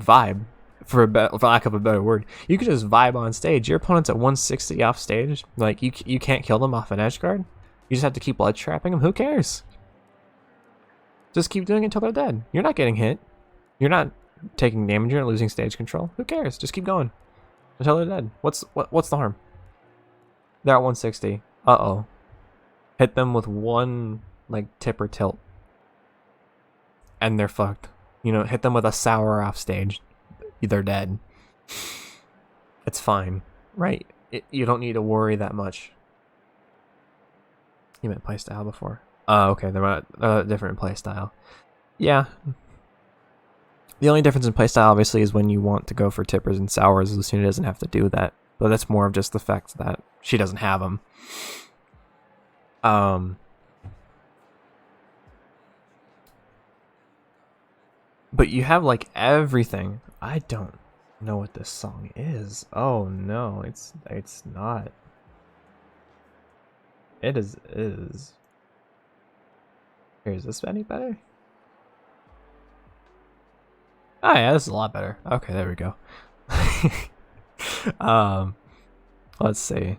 vibe, for lack of a better word. You could just vibe on stage. Your opponent's at 160 off stage. Like, you can't kill them off an edge guard. You just have to keep blood trapping them. Who cares? Just keep doing it until they're dead. You're not getting hit. You're not taking damage. You're not losing stage control. Who cares? Just keep going until they're dead. What's the harm? They're at 160. Uh-oh. Hit them with one, like, tip or tilt, and they're fucked. You know, hit them with a sour off stage. They're dead. It's fine, right? You don't need to worry that much. You meant playstyle before. Oh, okay. They're a different playstyle. Yeah. The only difference in playstyle, obviously, is when you want to go for tippers and sours. Lucina doesn't have to do that. But that's more of just the fact that she doesn't have them. But you have, like, everything. I don't know what this song is. Oh, no. It's not. It is. Here, is this any better? Oh yeah, this is a lot better. Okay, there we go. Let's see.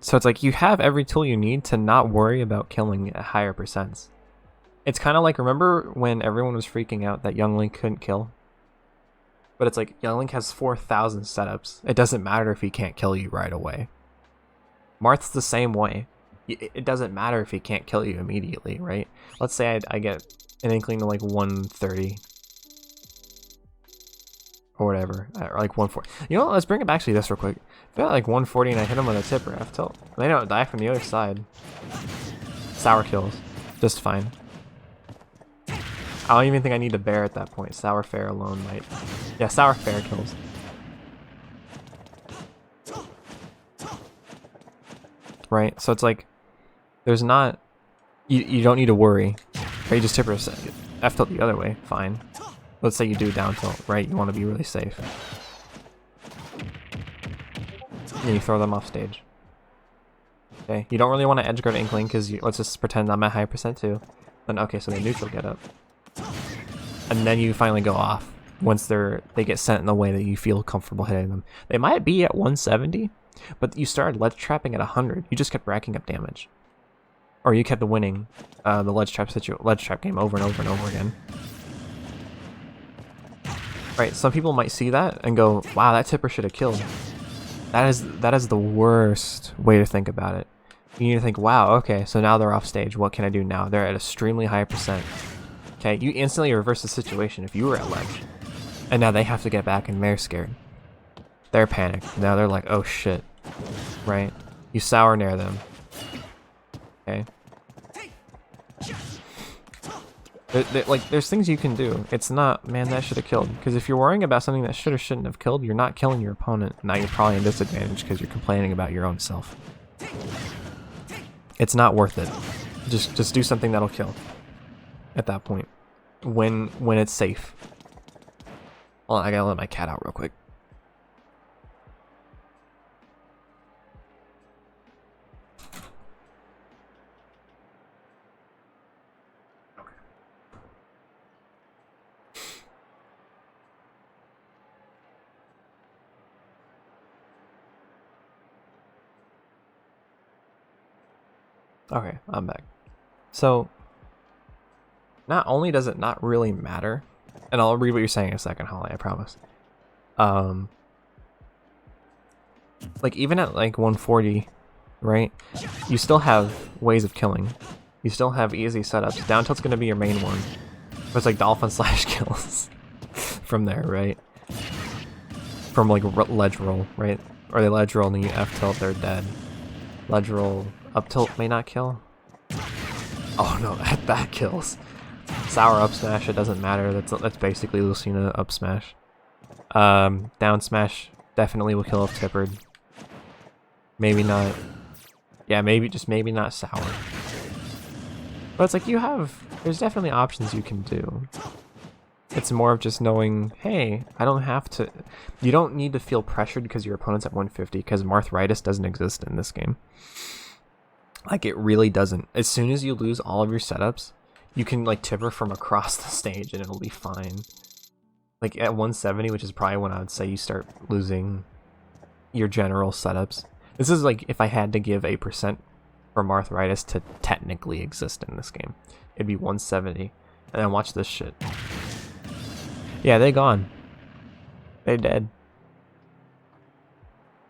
So it's like you have every tool you need to not worry about killing at higher percents. It's kind of like, remember when everyone was freaking out that Young Link couldn't kill? But it's like, Young Link has 4,000 setups. It doesn't matter if he can't kill you right away. Marth's the same way. It doesn't matter if he can't kill you immediately, right? Let's say I get an inkling to like 130. Or whatever, or like 140. You know what, let's bring it back to this real quick. If I got like 140 and I hit him with a tip or F tilt, they don't die from the other side. Sour kills. Just fine. I don't even think I need to bear at that point. Sour fair alone might. Yeah, sour fair kills. Right? So it's like, there's not, you don't need to worry. Or you just tip or F tilt the other way, fine. Let's say you do down tilt, right? You want to be really safe. And you throw them off stage. Okay, you don't really want to edge guard Inkling because let's just pretend I'm at high percent too. Then okay, so they neutral get up. And then you finally go off once they get sent in the way that you feel comfortable hitting them. They might be at 170, but you started ledge trapping at 100. You just kept racking up damage. Or you kept winning the ledge trap game over and over and over again. Right, some people might see that and go, wow, that tipper should have killed. That is the worst way to think about it. You need to think, wow, okay, so now they're off stage. What can I do now? They're at extremely high percent. Okay, you instantly reverse the situation if you were at ledge. And now they have to get back and they're scared. They're panicked. Now they're like, oh shit. Right? You sour nair them. Okay. Like, there's things you can do. It's not, man, that should have killed. Because if you're worrying about something that should or shouldn't have killed, you're not killing your opponent. Now you're probably in disadvantage because you're complaining about your own self. It's not worth it. Just do something that'll kill. At that point. When it's safe. Hold on, I gotta let my cat out real quick. Okay, I'm back. So, not only does it not really matter, and I'll read what you're saying in a second, Holly, I promise. Like, even at like 140, right, you still have ways of killing. You still have easy setups. Down tilt's gonna be your main one. But it's like dolphin slash kills from there, right? From like ledge roll, right? Or they ledge roll and you F tilt, they're dead. Ledge roll, up tilt may not kill. Oh no, that kills. Sour up smash, it doesn't matter. That's basically Lucina up smash. Down smash definitely will kill if tippered. Maybe not. Yeah, maybe not sour. But it's like there's definitely options you can do. It's more of just knowing, hey, I don't have to. You don't need to feel pressured because your opponent's at 150 because Marthritis doesn't exist in this game. Like, it really doesn't. As soon as you lose all of your setups, you can like tipper from across the stage and it'll be fine. Like at 170, which is probably when I would say you start losing your general setups. This is like if I had to give a percent for Marthritis to technically exist in this game. It'd be 170. And then watch this shit. Yeah, they gone. They dead.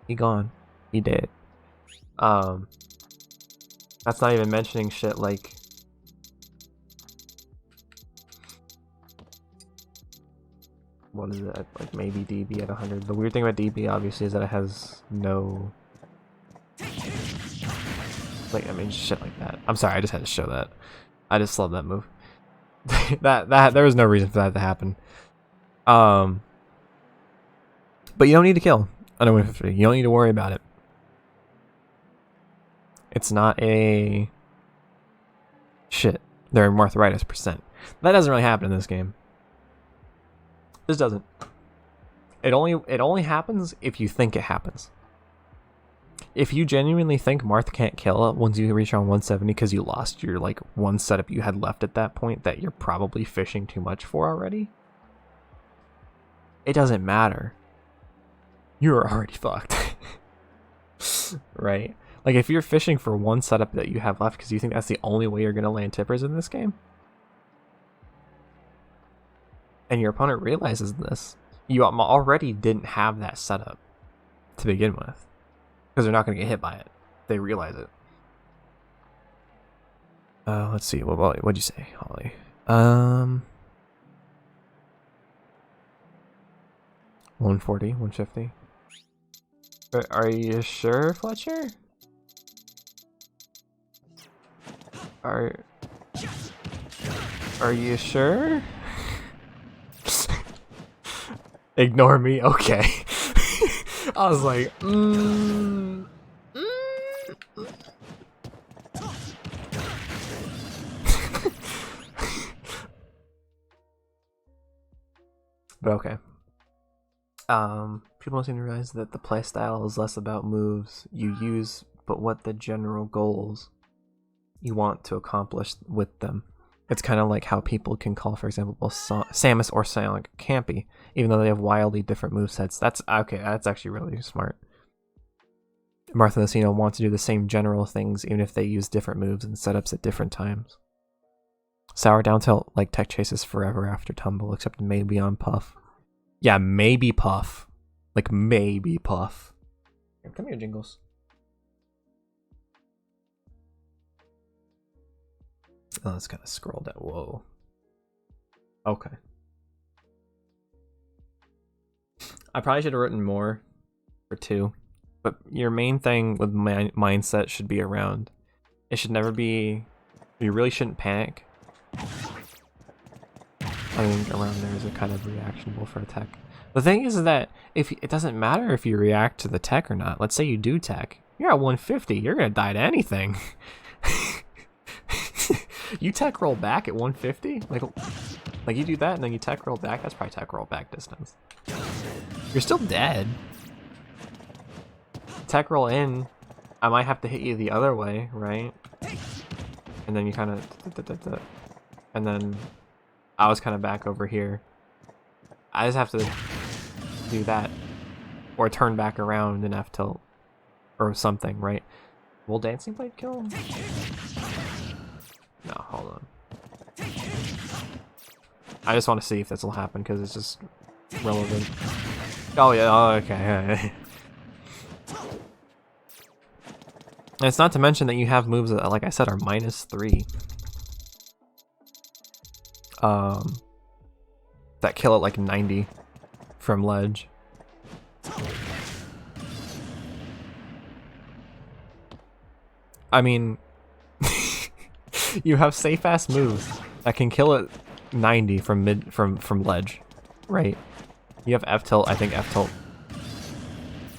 He gone. He dead. That's not even mentioning shit like what is it? Like maybe DB at 100. The weird thing about DB obviously is that it has no like, I mean, shit like that. I'm sorry, I just had to show that. I just love that move. that there was no reason for that to happen. But you don't need to kill under 150. You don't need to worry about it. It's not a shit. They're Marthritis percent. That doesn't really happen in this game. This doesn't. It only happens if you think it happens. If you genuinely think Marth can't kill once you reach around 170 because you lost your like one setup you had left at that point that you're probably fishing too much for already, it doesn't matter. You're already fucked. Right? Like if you're fishing for one setup that you have left because you think that's the only way you're going to land tippers in this game, and your opponent realizes this, you already didn't have that setup to begin with. Because they're not going to get hit by it. They realize it. Let's see. What'd you say, Holly? 140, 150. Are you sure, Fletcher? Are you sure? Ignore me? Okay. I was like, But okay. People don't seem to realize that the playstyle is less about moves you use, but what the general goals you want to accomplish with them. It's kind of like how people can call, for example, both Samus or Sonic campy, even though they have wildly different movesets. That's okay. That's actually really smart. Marth and Lucina want to do the same general things, even if they use different moves and setups at different times. Sour down tilt like tech chases forever after tumble, except maybe on Puff. Yeah, maybe Puff. Like maybe Puff. Come here, Jingles. Oh, let's kind of scroll down. Whoa. Okay. I probably should have written more for 2. But your main thing with mindset should be around. It should never be... You really shouldn't panic. I think around there is a kind of reactionable for a tech. The thing is that if it doesn't matter if you react to the tech or not. Let's say you do tech. You're at 150. You're going to die to anything. You tech roll back at 150? Like you do that and then you tech roll back? That's probably tech roll back distance. You're still dead. Tech roll in, I might have to hit you the other way, right? And then you kind of... And then I was kind of back over here. I just have to do that. Or turn back around and F tilt. Or something, right? Will Dancing Blade kill him? No, hold on. I just want to see if this will happen because it's just relevant. Oh yeah, oh, okay. And it's not to mention that you have moves that, like I said, are -3. That kill at like 90 from ledge. I mean, you have safe ass moves that can kill at 90 from ledge, right? You have F tilt. I think F tilt.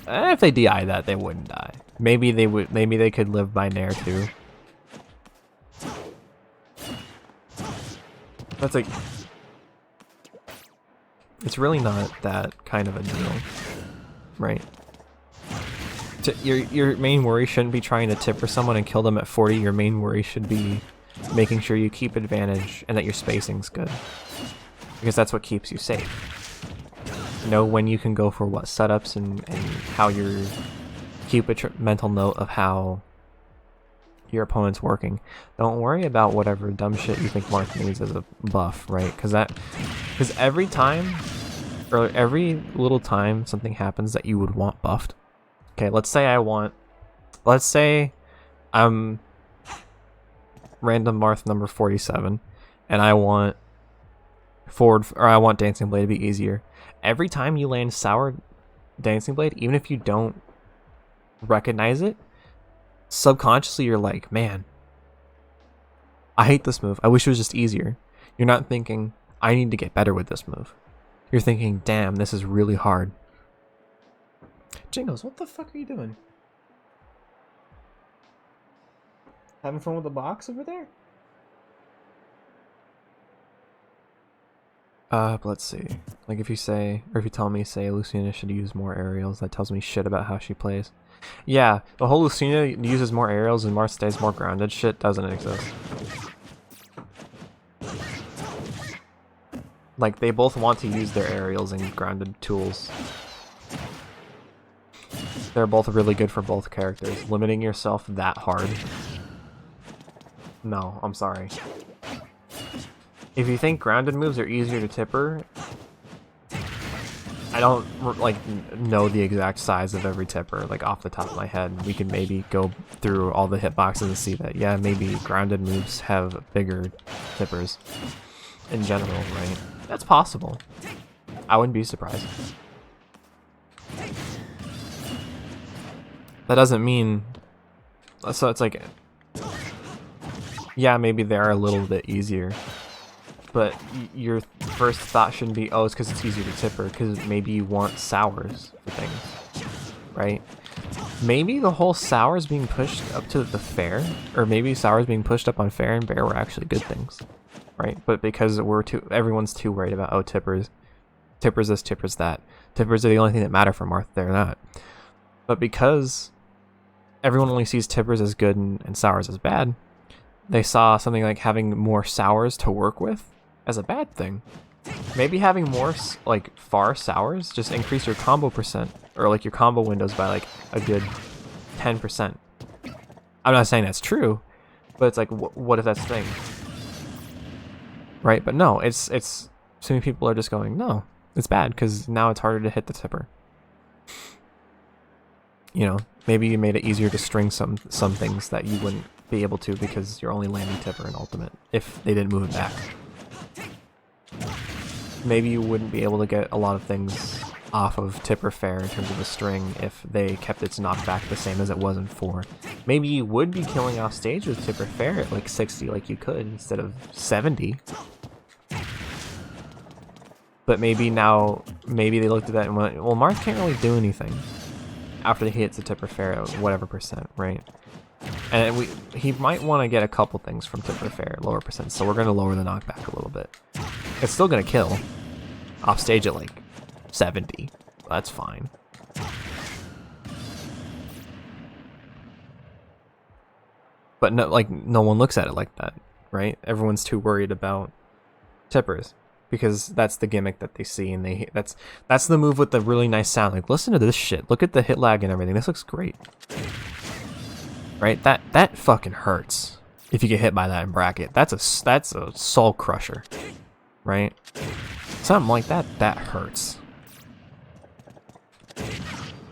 If they DI that, they wouldn't die. Maybe they would. Maybe they could live by Nair too. That's like. It's really not that kind of a deal, right? Your main worry shouldn't be trying to tipper someone and kill them at 40. Your main worry should be making sure you keep advantage and that your spacing's good, because that's what keeps you safe. Know when you can go for what setups and how you're... Keep a mental note of how your opponent's working. Don't worry about whatever dumb shit you think Marth needs as a buff, right? Because every time, or every little time something happens that you would want buffed. Okay, let's say I'm random Marth number 47, and I want I want Dancing Blade to be easier. Every time you land Sour Dancing Blade, even if you don't recognize it, subconsciously you're like, man, I hate this move. I wish it was just easier. You're not thinking, I need to get better with this move. You're thinking, damn, this is really hard. Jingles, what the fuck are you doing? Having fun with the box over there? But let's see. Like if you say, or if you tell me, say, Lucina should use more aerials, that tells me shit about how she plays. Yeah, the whole Lucina uses more aerials and Marth stays more grounded shit doesn't exist. Like, they both want to use their aerials and grounded tools. They're both really good for both characters. Limiting yourself that hard. No, I'm sorry. If you think grounded moves are easier to tipper, I don't like know the exact size of every tipper, like off the top of my head. We could maybe go through all the hitboxes and see that, yeah, maybe grounded moves have bigger tippers in general, right? That's possible. I wouldn't be surprised. That doesn't mean... So it's like... Yeah, maybe they are a little bit easier. But your first thought shouldn't be, oh, it's because it's easier to tipper, because maybe you want sours for things, right? Maybe the whole sours being pushed up to the fair, or maybe sours being pushed up on fair and bear were actually good things, right? But because everyone's too worried about, oh, tippers, Tipper's this, Tipper's that. Tippers are the only thing that matter for Marth. They're not. But because everyone only sees Tippers as good and sours as bad, they saw something like having more sours to work with as a bad thing. Maybe having more like far sours just increase your combo percent, or like your combo windows by like a good 10%. I'm not saying that's true, but it's like, what if that's the thing? Right? But no, it's so many people are just going, no, it's bad because now it's harder to hit the tipper. You know, maybe you made it easier to string some things that you wouldn't be able to because you're only landing tipper in ultimate if they didn't move it back. Maybe you wouldn't be able to get a lot of things off of tipper fair in terms of a string if they kept its knockback the same as it was in 4. Maybe you would be killing off stage with tipper fair at like 60 like you could instead of 70. But maybe now, maybe they looked at that and went, well, Marth can't really do anything after he hits a tipper fair at whatever percent, right? And he might want to get a couple things from tipper fair at lower percent, so we're going to lower the knockback a little bit. It's still going to kill off stage at like 70. That's fine. But no, like, no one looks at it like that, right? Everyone's too worried about tippers because that's the gimmick that they see, and that's the move with the really nice sound. Like, listen to this shit. Look at the hit lag and everything. This looks great. Right? That fucking hurts if you get hit by that in bracket. That's a soul crusher. Right? Something like that hurts.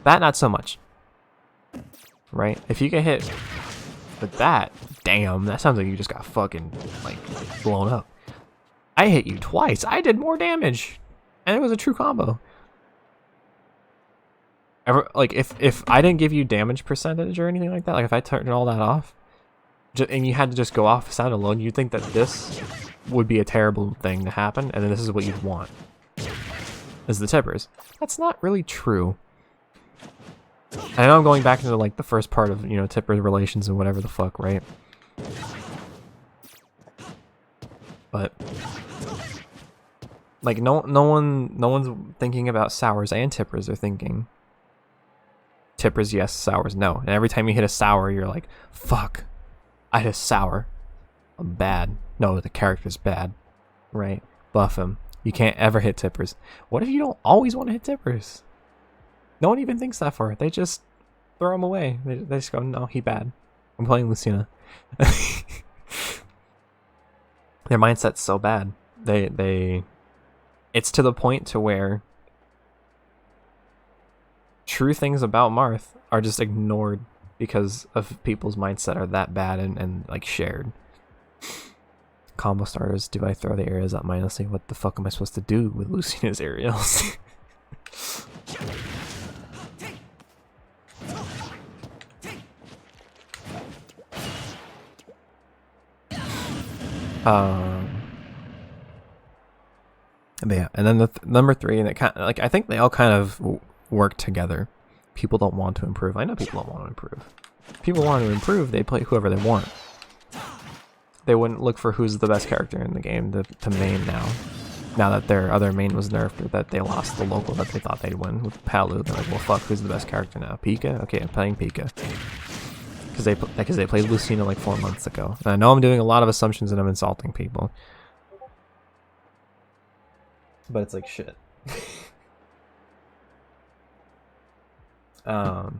That not so much. Right? If you get hit with that, damn, that sounds like you just got fucking like blown up. I hit you twice. I did more damage. And it was a true combo. Like, if I didn't give you damage percentage or anything like that, like if I turned all that off, and you had to just go off sound alone, you'd think that this would be a terrible thing to happen, and then this is what you'd want, is the tippers. That's not really true. I know I'm going back into like the first part of, you know, tippers relations and whatever the fuck, right? But like no one's thinking about sours and tippers. They're thinking tippers yes, sours no. And every time you hit a sour, you're like, fuck, I hit a sour. I'm bad. No, the character's bad. Right? Buff him. You can't ever hit tippers. What if you don't always want to hit tippers? No one even thinks that far. They just throw him away. They just go, no, he bad. I'm playing Lucina. Their mindset's so bad. It's to the point to where true things about Marth are just ignored because of people's mindset are that bad and like shared. Combo starters, do I throw the areas up mindlessly? What the fuck am I supposed to do with Lucina's aerials? But yeah, and then the number 3, and it kind of, like, I think they all kind of work together. People don't want to improve. I know people don't want to improve. If people want to improve, they play whoever they want. They wouldn't look for who's the best character in the game to main now. Now that their other main was nerfed, or that they lost the local that they thought they'd win with Palu, they're like, well, fuck, who's the best character now? Pika? Okay, I'm playing Pika. Because they played Lucina like 4 months ago. And I know I'm doing a lot of assumptions and I'm insulting people. But it's like shit. But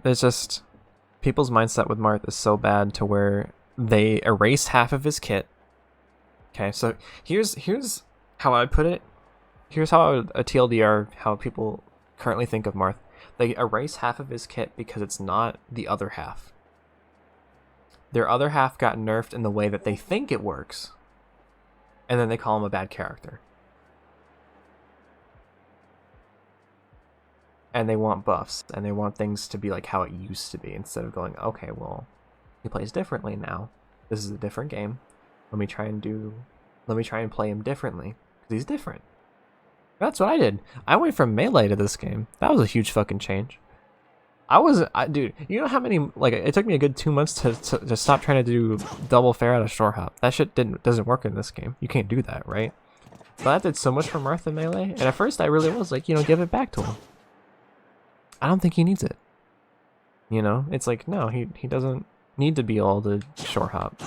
it's just, people's mindset with Marth is so bad to where they erase half of his kit. Okay, so here's how I would put it. Here's how I would, a TLDR, how people currently think of Marth. They erase half of his kit because it's not the other half. Their other half got nerfed in the way that they think it works, and then they call him a bad character. And they want buffs, and they want things to be like how it used to be, instead of going, okay, well, he plays differently now. This is a different game. Let me try and play him differently, because he's different. That's what I did. I went from Melee to this game. That was a huge fucking change. Dude, you know how many, like, it took me a good 2 months to stop trying to do double fair out of short hop. That shit doesn't work in this game. You can't do that, right? But that did so much for Marth in Melee, and at first I really was like, give it back to him. I don't think he needs it. It's like, no, he doesn't need to be all the short hop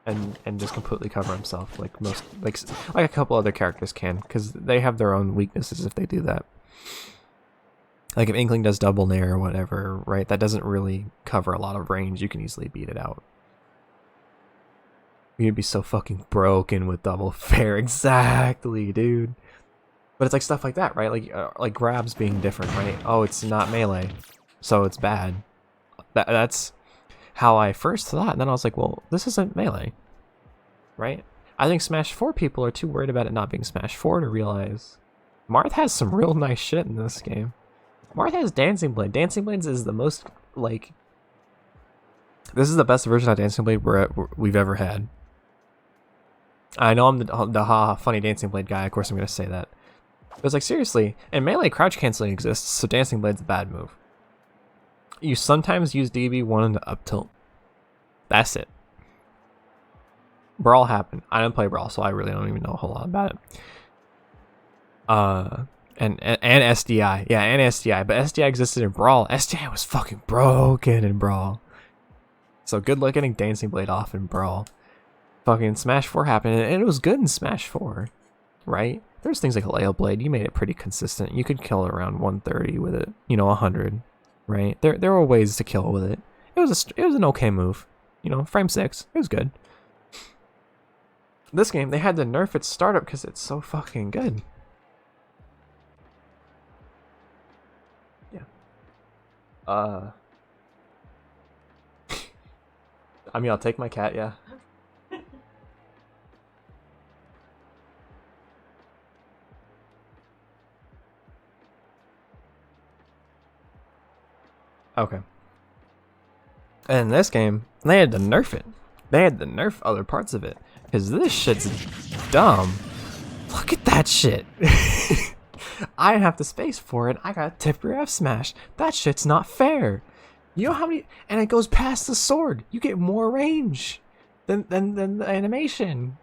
and just completely cover himself like most, like a couple other characters can, because they have their own weaknesses if they do that. Like if Inkling does double nair or whatever, right, that doesn't really cover a lot of range. You can easily beat it out. You'd be so fucking broken with double fair. Exactly, dude. But it's like stuff like that, right? Like grabs being different, right? Oh, it's not melee, so it's bad. That's how I first thought. And then I was like, well, this isn't melee, right? I think Smash 4 people are too worried about it not being Smash 4 to realize Marth has some real nice shit in this game. Marth has Dancing Blade. Dancing Blades is the most, like... This is the best version of Dancing Blade we've ever had. I know I'm the funny Dancing Blade guy. Of course I'm going to say that. But it's like, seriously, in Melee, crouch canceling exists, so Dancing Blade's a bad move. You sometimes use DB1 into up tilt. That's it. Brawl happened. I didn't play Brawl, so I really don't even know a whole lot about it. And SDI. Yeah, and SDI. But SDI existed in Brawl. SDI was fucking broken in Brawl. So good luck getting Dancing Blade off in Brawl. Fucking Smash 4 happened, and it was good in Smash 4. Right? There's things like Leo Blade. You made it pretty consistent. You could kill around 130 with it. 100. Right? There were ways to kill with it. It was an okay move. Frame 6. It was good. This game, they had to nerf its startup because it's so fucking good. I mean, I'll take my cat, yeah. Okay. And in this game, they had to nerf it. They had to nerf other parts of it. Because this shit's dumb. Look at that shit. I didn't have the space for it. I got Tipper F smash. That shit's not fair. You know how many... And it goes past the sword. You get more range than the animation.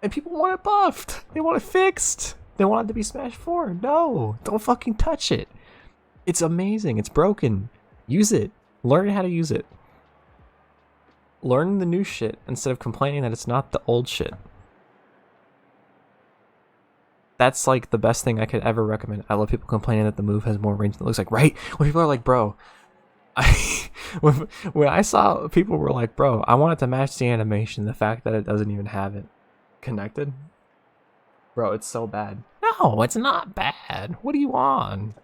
And people want it buffed. They want it fixed. They want it to be Smash 4. No. Don't fucking touch it. It's amazing. It's broken. Use it. Learn how to use it. Learn the new shit instead of complaining that it's not the old shit. That's like the best thing I could ever recommend. I love people complaining that the move has more range than it looks like, right? When people are like, bro, when I saw people were like, bro, I want it to match the animation, the fact that it doesn't even have it connected. Bro, it's so bad. No, it's not bad. What do you want?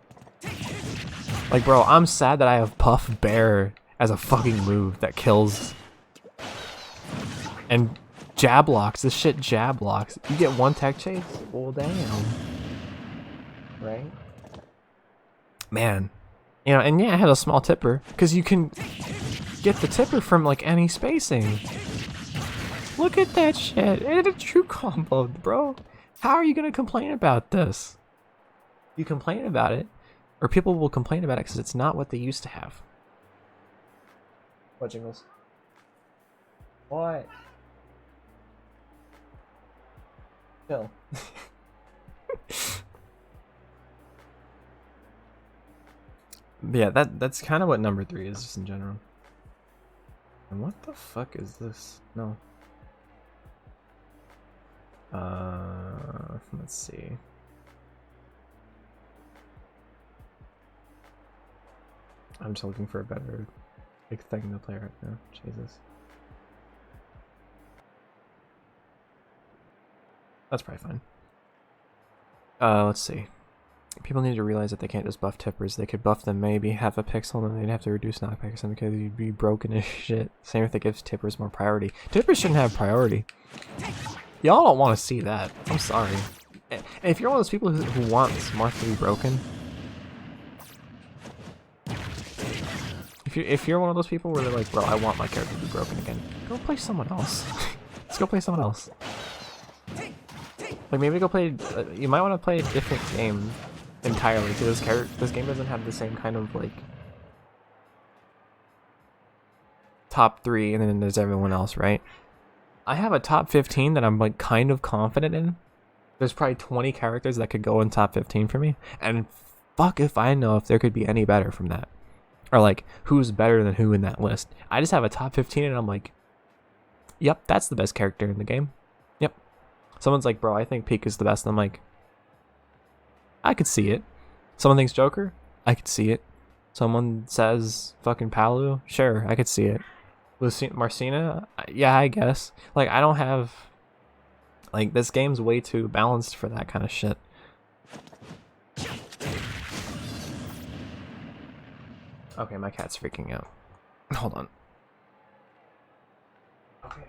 Like, bro, I'm sad that I have Puff Bear as a fucking move that kills. And jab locks, this shit jab locks. You get one tech chase? Well, damn. Right? Man. And yeah, I had a small tipper, because you can get the tipper from, like, any spacing. Look at that shit. It a true combo, bro. How are you going to complain about this? You complain about it, or people will complain about it because it's not what they used to have. What, Jingles? What? Chill. Yeah, that's kind of what number 3 is, just in general. And what the fuck is this? No. Let's see. I'm just looking for a better big thing to play right now. Jesus. That's probably fine. Let's see. People need to realize that they can't just buff tippers. They could buff them maybe half a pixel, and then they'd have to reduce knockback or something because you'd be broken as shit. Same if they give tippers more priority. Tippers shouldn't have priority. Y'all don't want to see that. I'm sorry. And if you're one of those people who wants Marth to be broken, if you're one of those people where they're like, bro, I want my character to be broken again, go play someone else. Let's go play someone else. Like, maybe go play... you might want to play a different game entirely, because this game doesn't have the same kind of, like, top 3, and then there's everyone else, right? I have a top 15 that I'm like kind of confident in. There's probably 20 characters that could go in top 15 for me, and fuck if I know if there could be any better from that. Or like, who's better than who in that list. I just have a top 15 and I'm like, yep, that's the best character in the game. Yep. Someone's like, bro, I think Peek is the best. And I'm like, I could see it. Someone thinks Joker? I could see it. Someone says fucking Palu? Sure, I could see it. Marcina? Yeah, I guess. Like, I don't have... Like, this game's way too balanced for that kind of shit. Okay, my cat's freaking out. Hold on. Okay.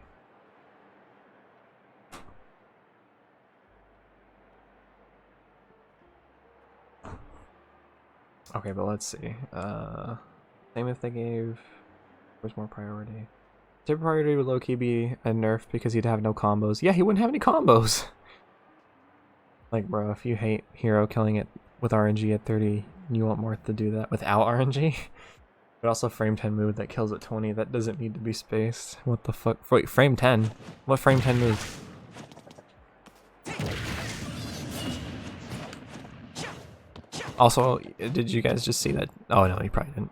Okay, but let's see. Same if they gave... Where's more priority? Super priority would low-key be a nerf because he'd have no combos. Yeah, he wouldn't have any combos! Like, bro, if you hate Hero killing it with RNG at 30, you want Marth to do that without RNG? But also frame 10 move that kills at 20, that doesn't need to be spaced. What the fuck? Wait, frame 10? What frame 10 move? Also, did you guys just see that? Oh no, you probably didn't.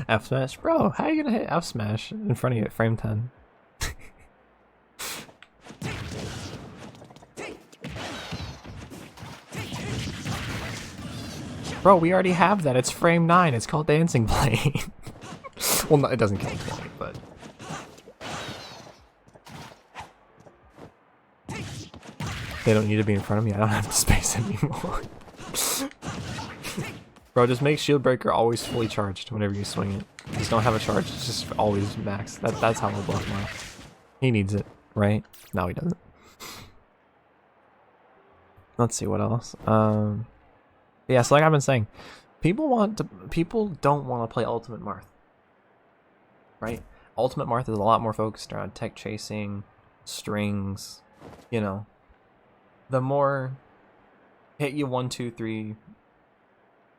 F smash? Bro, how are you gonna hit F smash in front of you at frame 10? Bro, we already have that. It's frame 9. It's called Dancing Blade. Well, no, it doesn't kill 20, but... They don't need to be in front of me. I don't have the space anymore. Bro, just make Shield Breaker always fully charged whenever you swing it. Just don't have a charge. It's just always max. That's how we'll block him off. He needs it, right? No, he doesn't. Let's see what else. Yeah, so like I've been saying, people don't want to play Ultimate Marth. Right? Ultimate Marth is a lot more focused around tech chasing, strings, you know. The more hit you 1, 2, 3,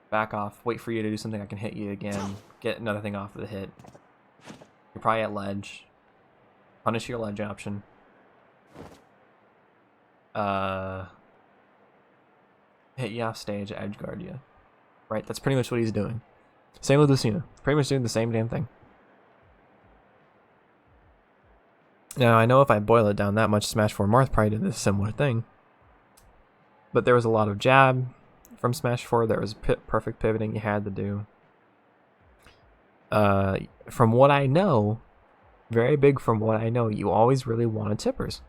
back off, wait for you to do something, I can hit you again, get another thing off of the hit. You're probably at ledge. Punish your ledge option. Hit you off stage, edgeguard you. Right? That's pretty much what he's doing. Same with Lucina. Pretty much doing the same damn thing. Now, I know if I boil it down that much, Smash 4 Marth probably did a similar thing. But there was a lot of jab from Smash 4. There was perfect pivoting you had to do. From what I know, very big from what I know, you always really wanted tippers.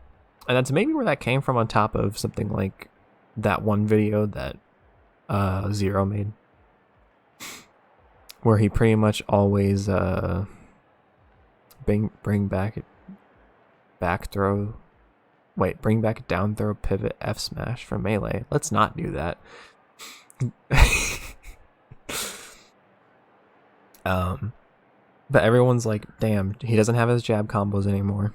And that's maybe where that came from, on top of something like that one video that Zero made, where he pretty much always bring back throw, wait, bring back down throw pivot F smash from melee. Let's not do that. But everyone's like, damn, he doesn't have his jab combos anymore.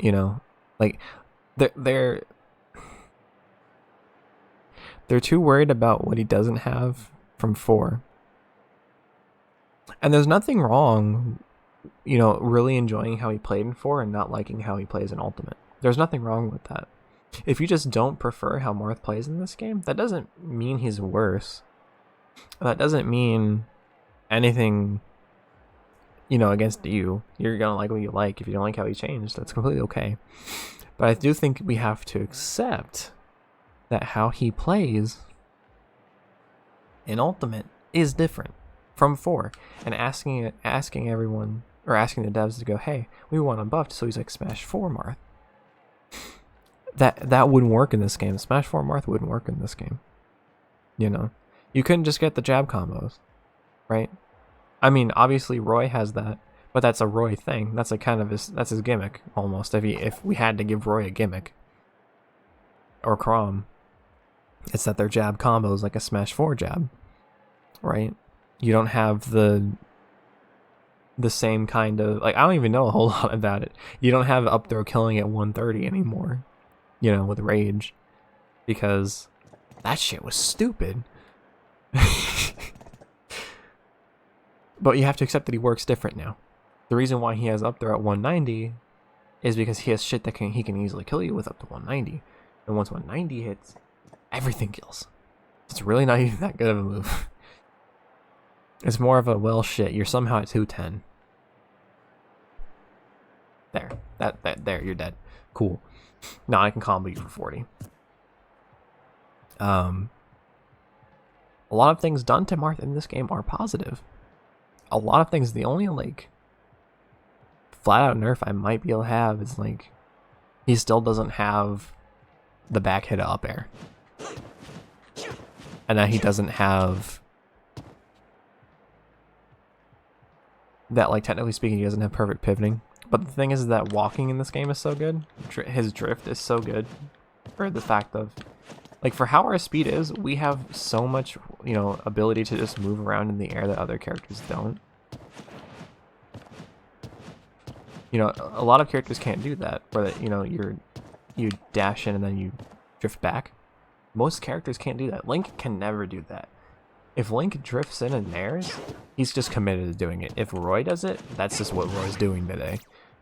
You know, like they're too worried about what he doesn't have from 4. And there's nothing wrong, you know, really enjoying how he played in 4 and not liking how he plays in Ultimate. There's nothing wrong with that. If you just don't prefer how Marth plays in this game, that doesn't mean he's worse. That doesn't mean anything, you know, against you. You're gonna like what you like. If you don't like how he changed, that's completely okay. But I do think we have to accept that how he plays in Ultimate is different from 4, and asking everyone, or asking the devs to go, hey, we want him buffed so he's like Smash 4 Marth. That wouldn't work in this game. Smash 4 Marth wouldn't work in this game. You know, you couldn't just get the jab combos, right? I mean, obviously Roy has that, but that's a Roy thing. That's a kind of that's his gimmick almost. If we had to give Roy a gimmick, or Chrom, it's that their jab combos like a Smash 4 jab, right? You don't have the same kind of, like, I don't even know a whole lot about it. You don't have up throw killing at 130 anymore, you know, with Rage, because that shit was stupid. But you have to accept that he works different now. The reason why he has up there at 190 is because he has shit that he can easily kill you with up to 190. And once 190 hits, everything kills. It's really not even that good of a move. It's more of a, well, shit, you're somehow at 210. There, you're dead. Cool. Now I can combo you for 40. A lot of things done to Marth in this game are positive. A lot of things, the only, like, flat out nerf I might be able to have is, like, he still doesn't have the back hit up air. And that he doesn't have that, like, technically speaking, he doesn't have perfect pivoting. But the thing is that walking in this game is so good. His drift is so good. For the fact of, like, for how our speed is, we have so much, you know, ability to just move around in the air that other characters don't. You know, a lot of characters can't do that, where that, you know, you dash in and then you drift back. Most characters can't do that. Link can never do that. If Link drifts in and airs, he's just committed to doing it. If Roy does it, that's just what Roy's doing today,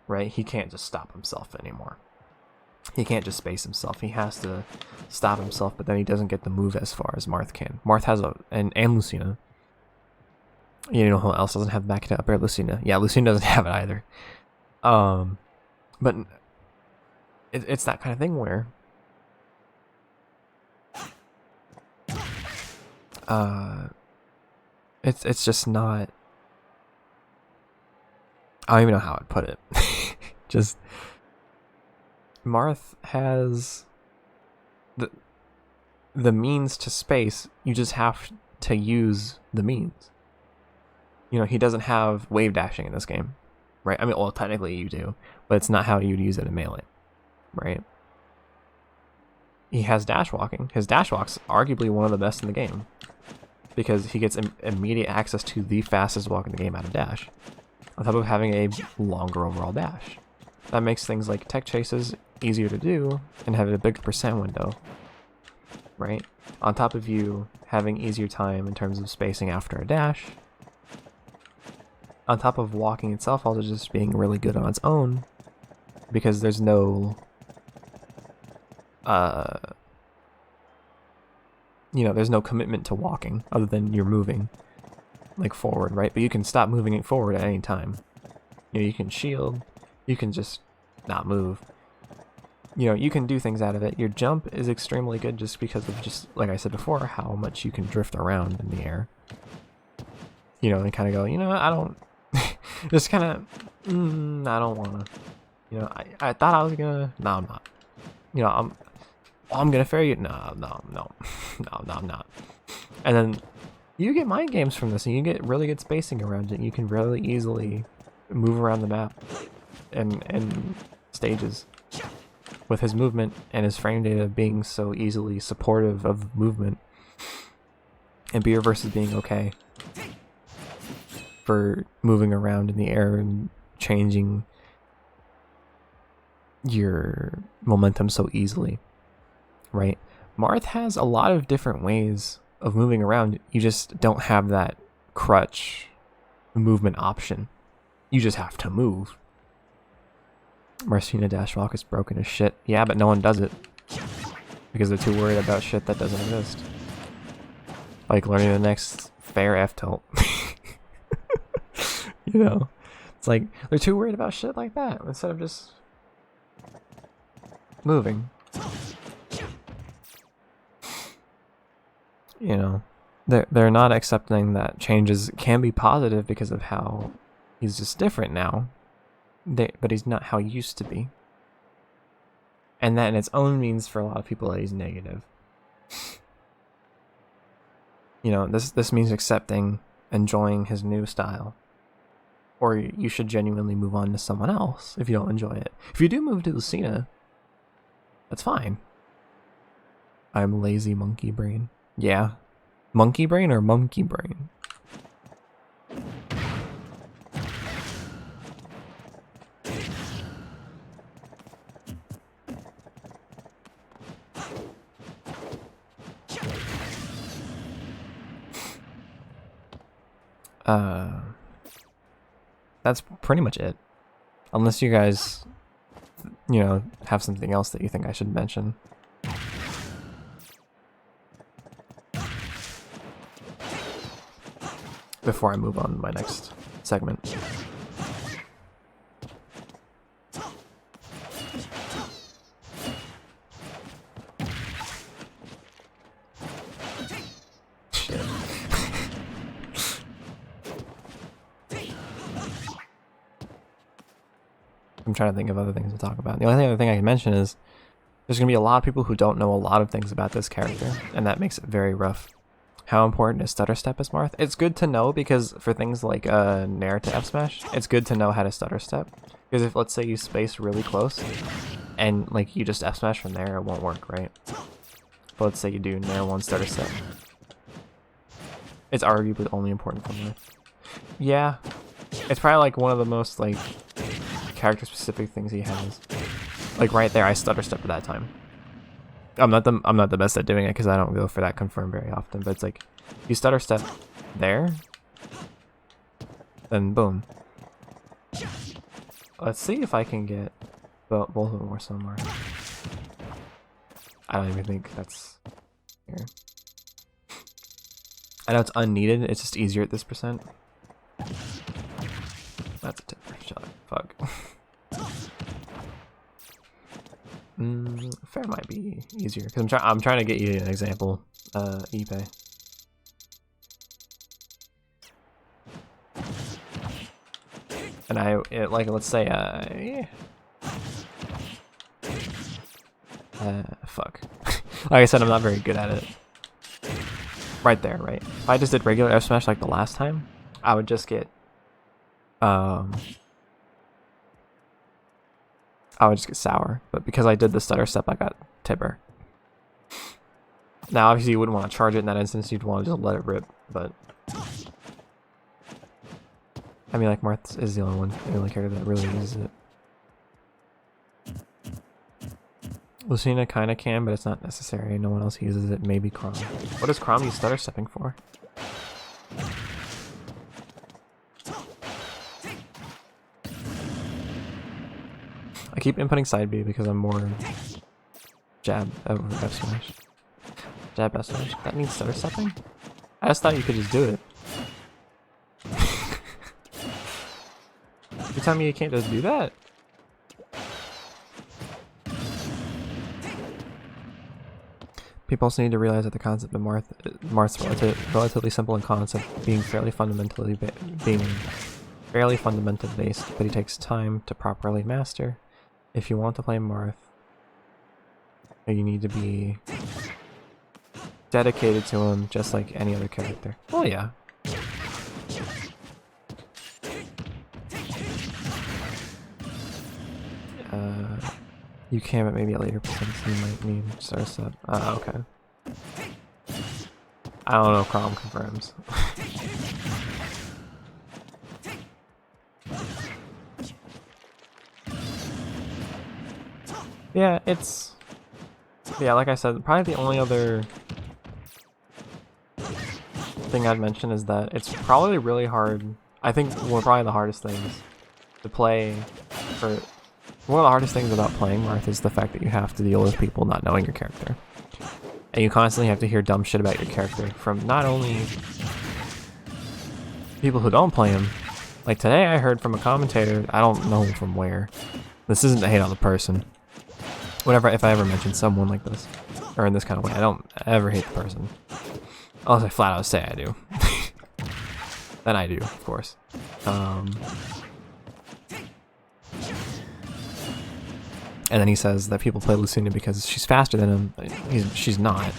right? He can't just stop himself anymore. He can't just space himself. He has to stop himself, but then he doesn't get the move as far as Marth can. Marth has and Lucina. You know who else doesn't have back to up air? Lucina. Yeah, Lucina doesn't have it either. But it's that kind of thing where it's just not, I don't even know how I'd put it. Just Marth has the means to space, you just have to use the means. You know, he doesn't have wave dashing in this game, right? I mean, well, technically you do, but it's not how you'd use it in Melee, right? He has dash walking. His dash walk's arguably one of the best in the game because he gets immediate access to the fastest walk in the game out of dash, on top of having a longer overall dash. That makes things like tech chases easier to do and have a big percent window, right? On top of you having easier time in terms of spacing after a dash, on top of walking itself also just being really good on its own, because there's no you know, there's no commitment to walking other than you're moving like forward, right? But you can stop moving it forward at any time. You know, you can shield, you can just not move. You know, you can do things out of it. Your jump is extremely good just because of, just like I said before, how much you can drift around in the air. You know, and kind of go, you know what, I don't just kind of I don't want to, you know, I thought I was gonna, no, I'm not. You know, I'm gonna fair you. No, I'm not. And then you get mind games from this, and you get really good spacing around it. You can really easily move around the map and stages with his movement and his frame data being so easily supportive of movement, and Beer versus being okay for moving around in the air and changing your momentum so easily, right? Marth has a lot of different ways of moving around. You just don't have that crutch movement option. You just have to move. Marcina dash walk is broken as shit. Yeah, but no one does it because they're too worried about shit that doesn't exist, like learning the next fair F tilt. You know, it's like they're too worried about shit like that instead of just moving. You know, they're not accepting that changes can be positive because of how he's just different now. But he's not how he used to be. And that in its own means for a lot of people that he's negative. You know, this means accepting, enjoying his new style. Or you should genuinely move on to someone else if you don't enjoy it. If you do move to Lucina, that's fine. I'm lazy monkey brain. Yeah. Monkey brain or monkey brain? that's pretty much it. Unless you guys, you know, have something else that you think I should mention. Before I move on to my next segment. I'm trying to think of other things to talk about. The only other thing I can mention is there's going to be a lot of people who don't know a lot of things about this character, and that makes it very rough. How important is stutter step as Marth? It's good to know because for things like Nair to F smash, it's good to know how to stutter step. Because if, let's say, you space really close and like you just F smash from there, it won't work, right? But let's say you do Nair 1 stutter step. It's arguably only important for Marth. Yeah, it's probably like one of the most like character specific things he has. Like right there, I stutter step at that time. I'm not the best at doing it because I don't go for that confirm very often, but it's like you stutter step there, then boom. Let's see if I can get both of them or somewhere. I don't even think that's here. I know it's unneeded, it's just easier at this %. That's a tipper. Shut up. Fuck. Fair might be easier because I'm trying to get you an example. eBay. And like let's say fuck. Like I said, I'm not very good at it. Right there, right? If I just did regular F smash like the last time, I would just get sour, but because I did the stutter step, I got tipper. Now, obviously, you wouldn't want to charge it in that instance. You'd want to just let it rip, but I mean, like Marth is the only character that really uses it. Lucina kind of can, but it's not necessary. No one else uses it. Maybe Chrom. What does Chrom use stutter stepping for? I keep inputting side B because I'm more jab over F smash. Jab F smash. That means stutter stepping? I just thought you could just do it. You tell me you can't just do that? People also need to realize that the concept of Marth's relatively simple in concept, being fairly fundamental based, but it takes time to properly master. If you want to play Marth, you need to be dedicated to him just like any other character. Oh yeah. You can, but maybe at later percents you might need stutter step. Okay. I don't know if Chrom confirms. Yeah, like I said, probably the only other thing I'd mention is that it's probably really hard. I think probably the hardest things to play for. One of the hardest things about playing Marth is the fact that you have to deal with people not knowing your character. And you constantly have to hear dumb shit about your character from not only people who don't play him. Like today I heard from a commentator, I don't know from where. This isn't to hate on the person. If I ever mention someone like this, or in this kind of way, I don't ever hate the person. Unless I flat out say I do. Then I do, of course. And then he says that people play Lucina because she's faster than him. She's not.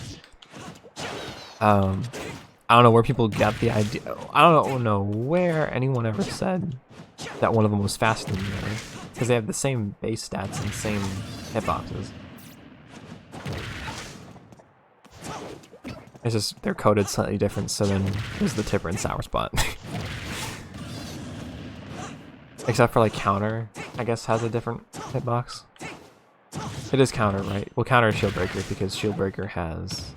I don't know where people got the idea. I don't know where anyone ever said that one of them was faster than the other. Because they have the same base stats and same hitboxes. It's just they're coded slightly different, so then there's the tipper and sour spot. Except for like counter, I guess has a different hitbox. It is counter, right? Well, counter is Shieldbreaker because Shieldbreaker has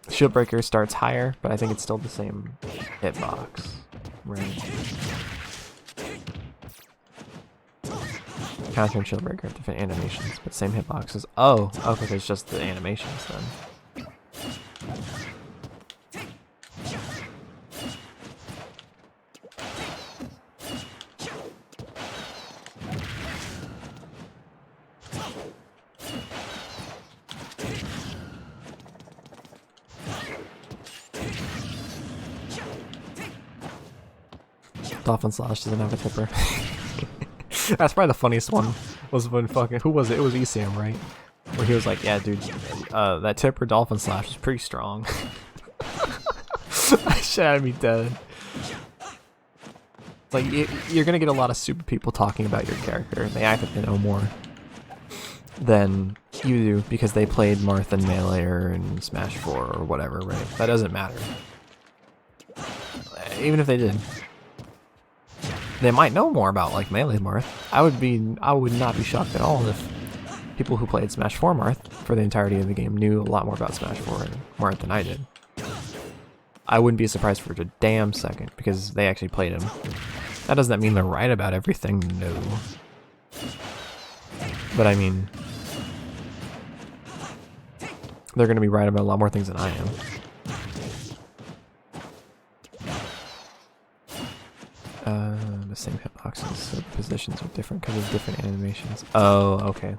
Shieldbreaker starts higher, but I think it's still the same hitbox. Right. Counter and shield breaker have different animations, but same hitboxes. Oh, okay, there's just the animations then. Dolphin Slash doesn't have a tipper. That's probably the funniest one. Was when fucking, who was it? It was ESAM, right? Where he was like, yeah, dude, that tipper Dolphin Slash is pretty strong. That shit had me dead. Like, you're gonna get a lot of super people talking about your character. They act like they know more than you do because they played Marth and Melee or in Smash 4 or whatever, right? That doesn't matter. Even if they did. They might know more about like Melee Marth. I would not be shocked at all if people who played Smash 4 Marth for the entirety of the game knew a lot more about Smash 4 and Marth than I did. I wouldn't be surprised for a damn second because they actually played him. That doesn't mean they're right about everything, no. But I mean, they're gonna be right about a lot more things than I am. The same hitboxes, so the positions are different because of different animations. Oh, okay.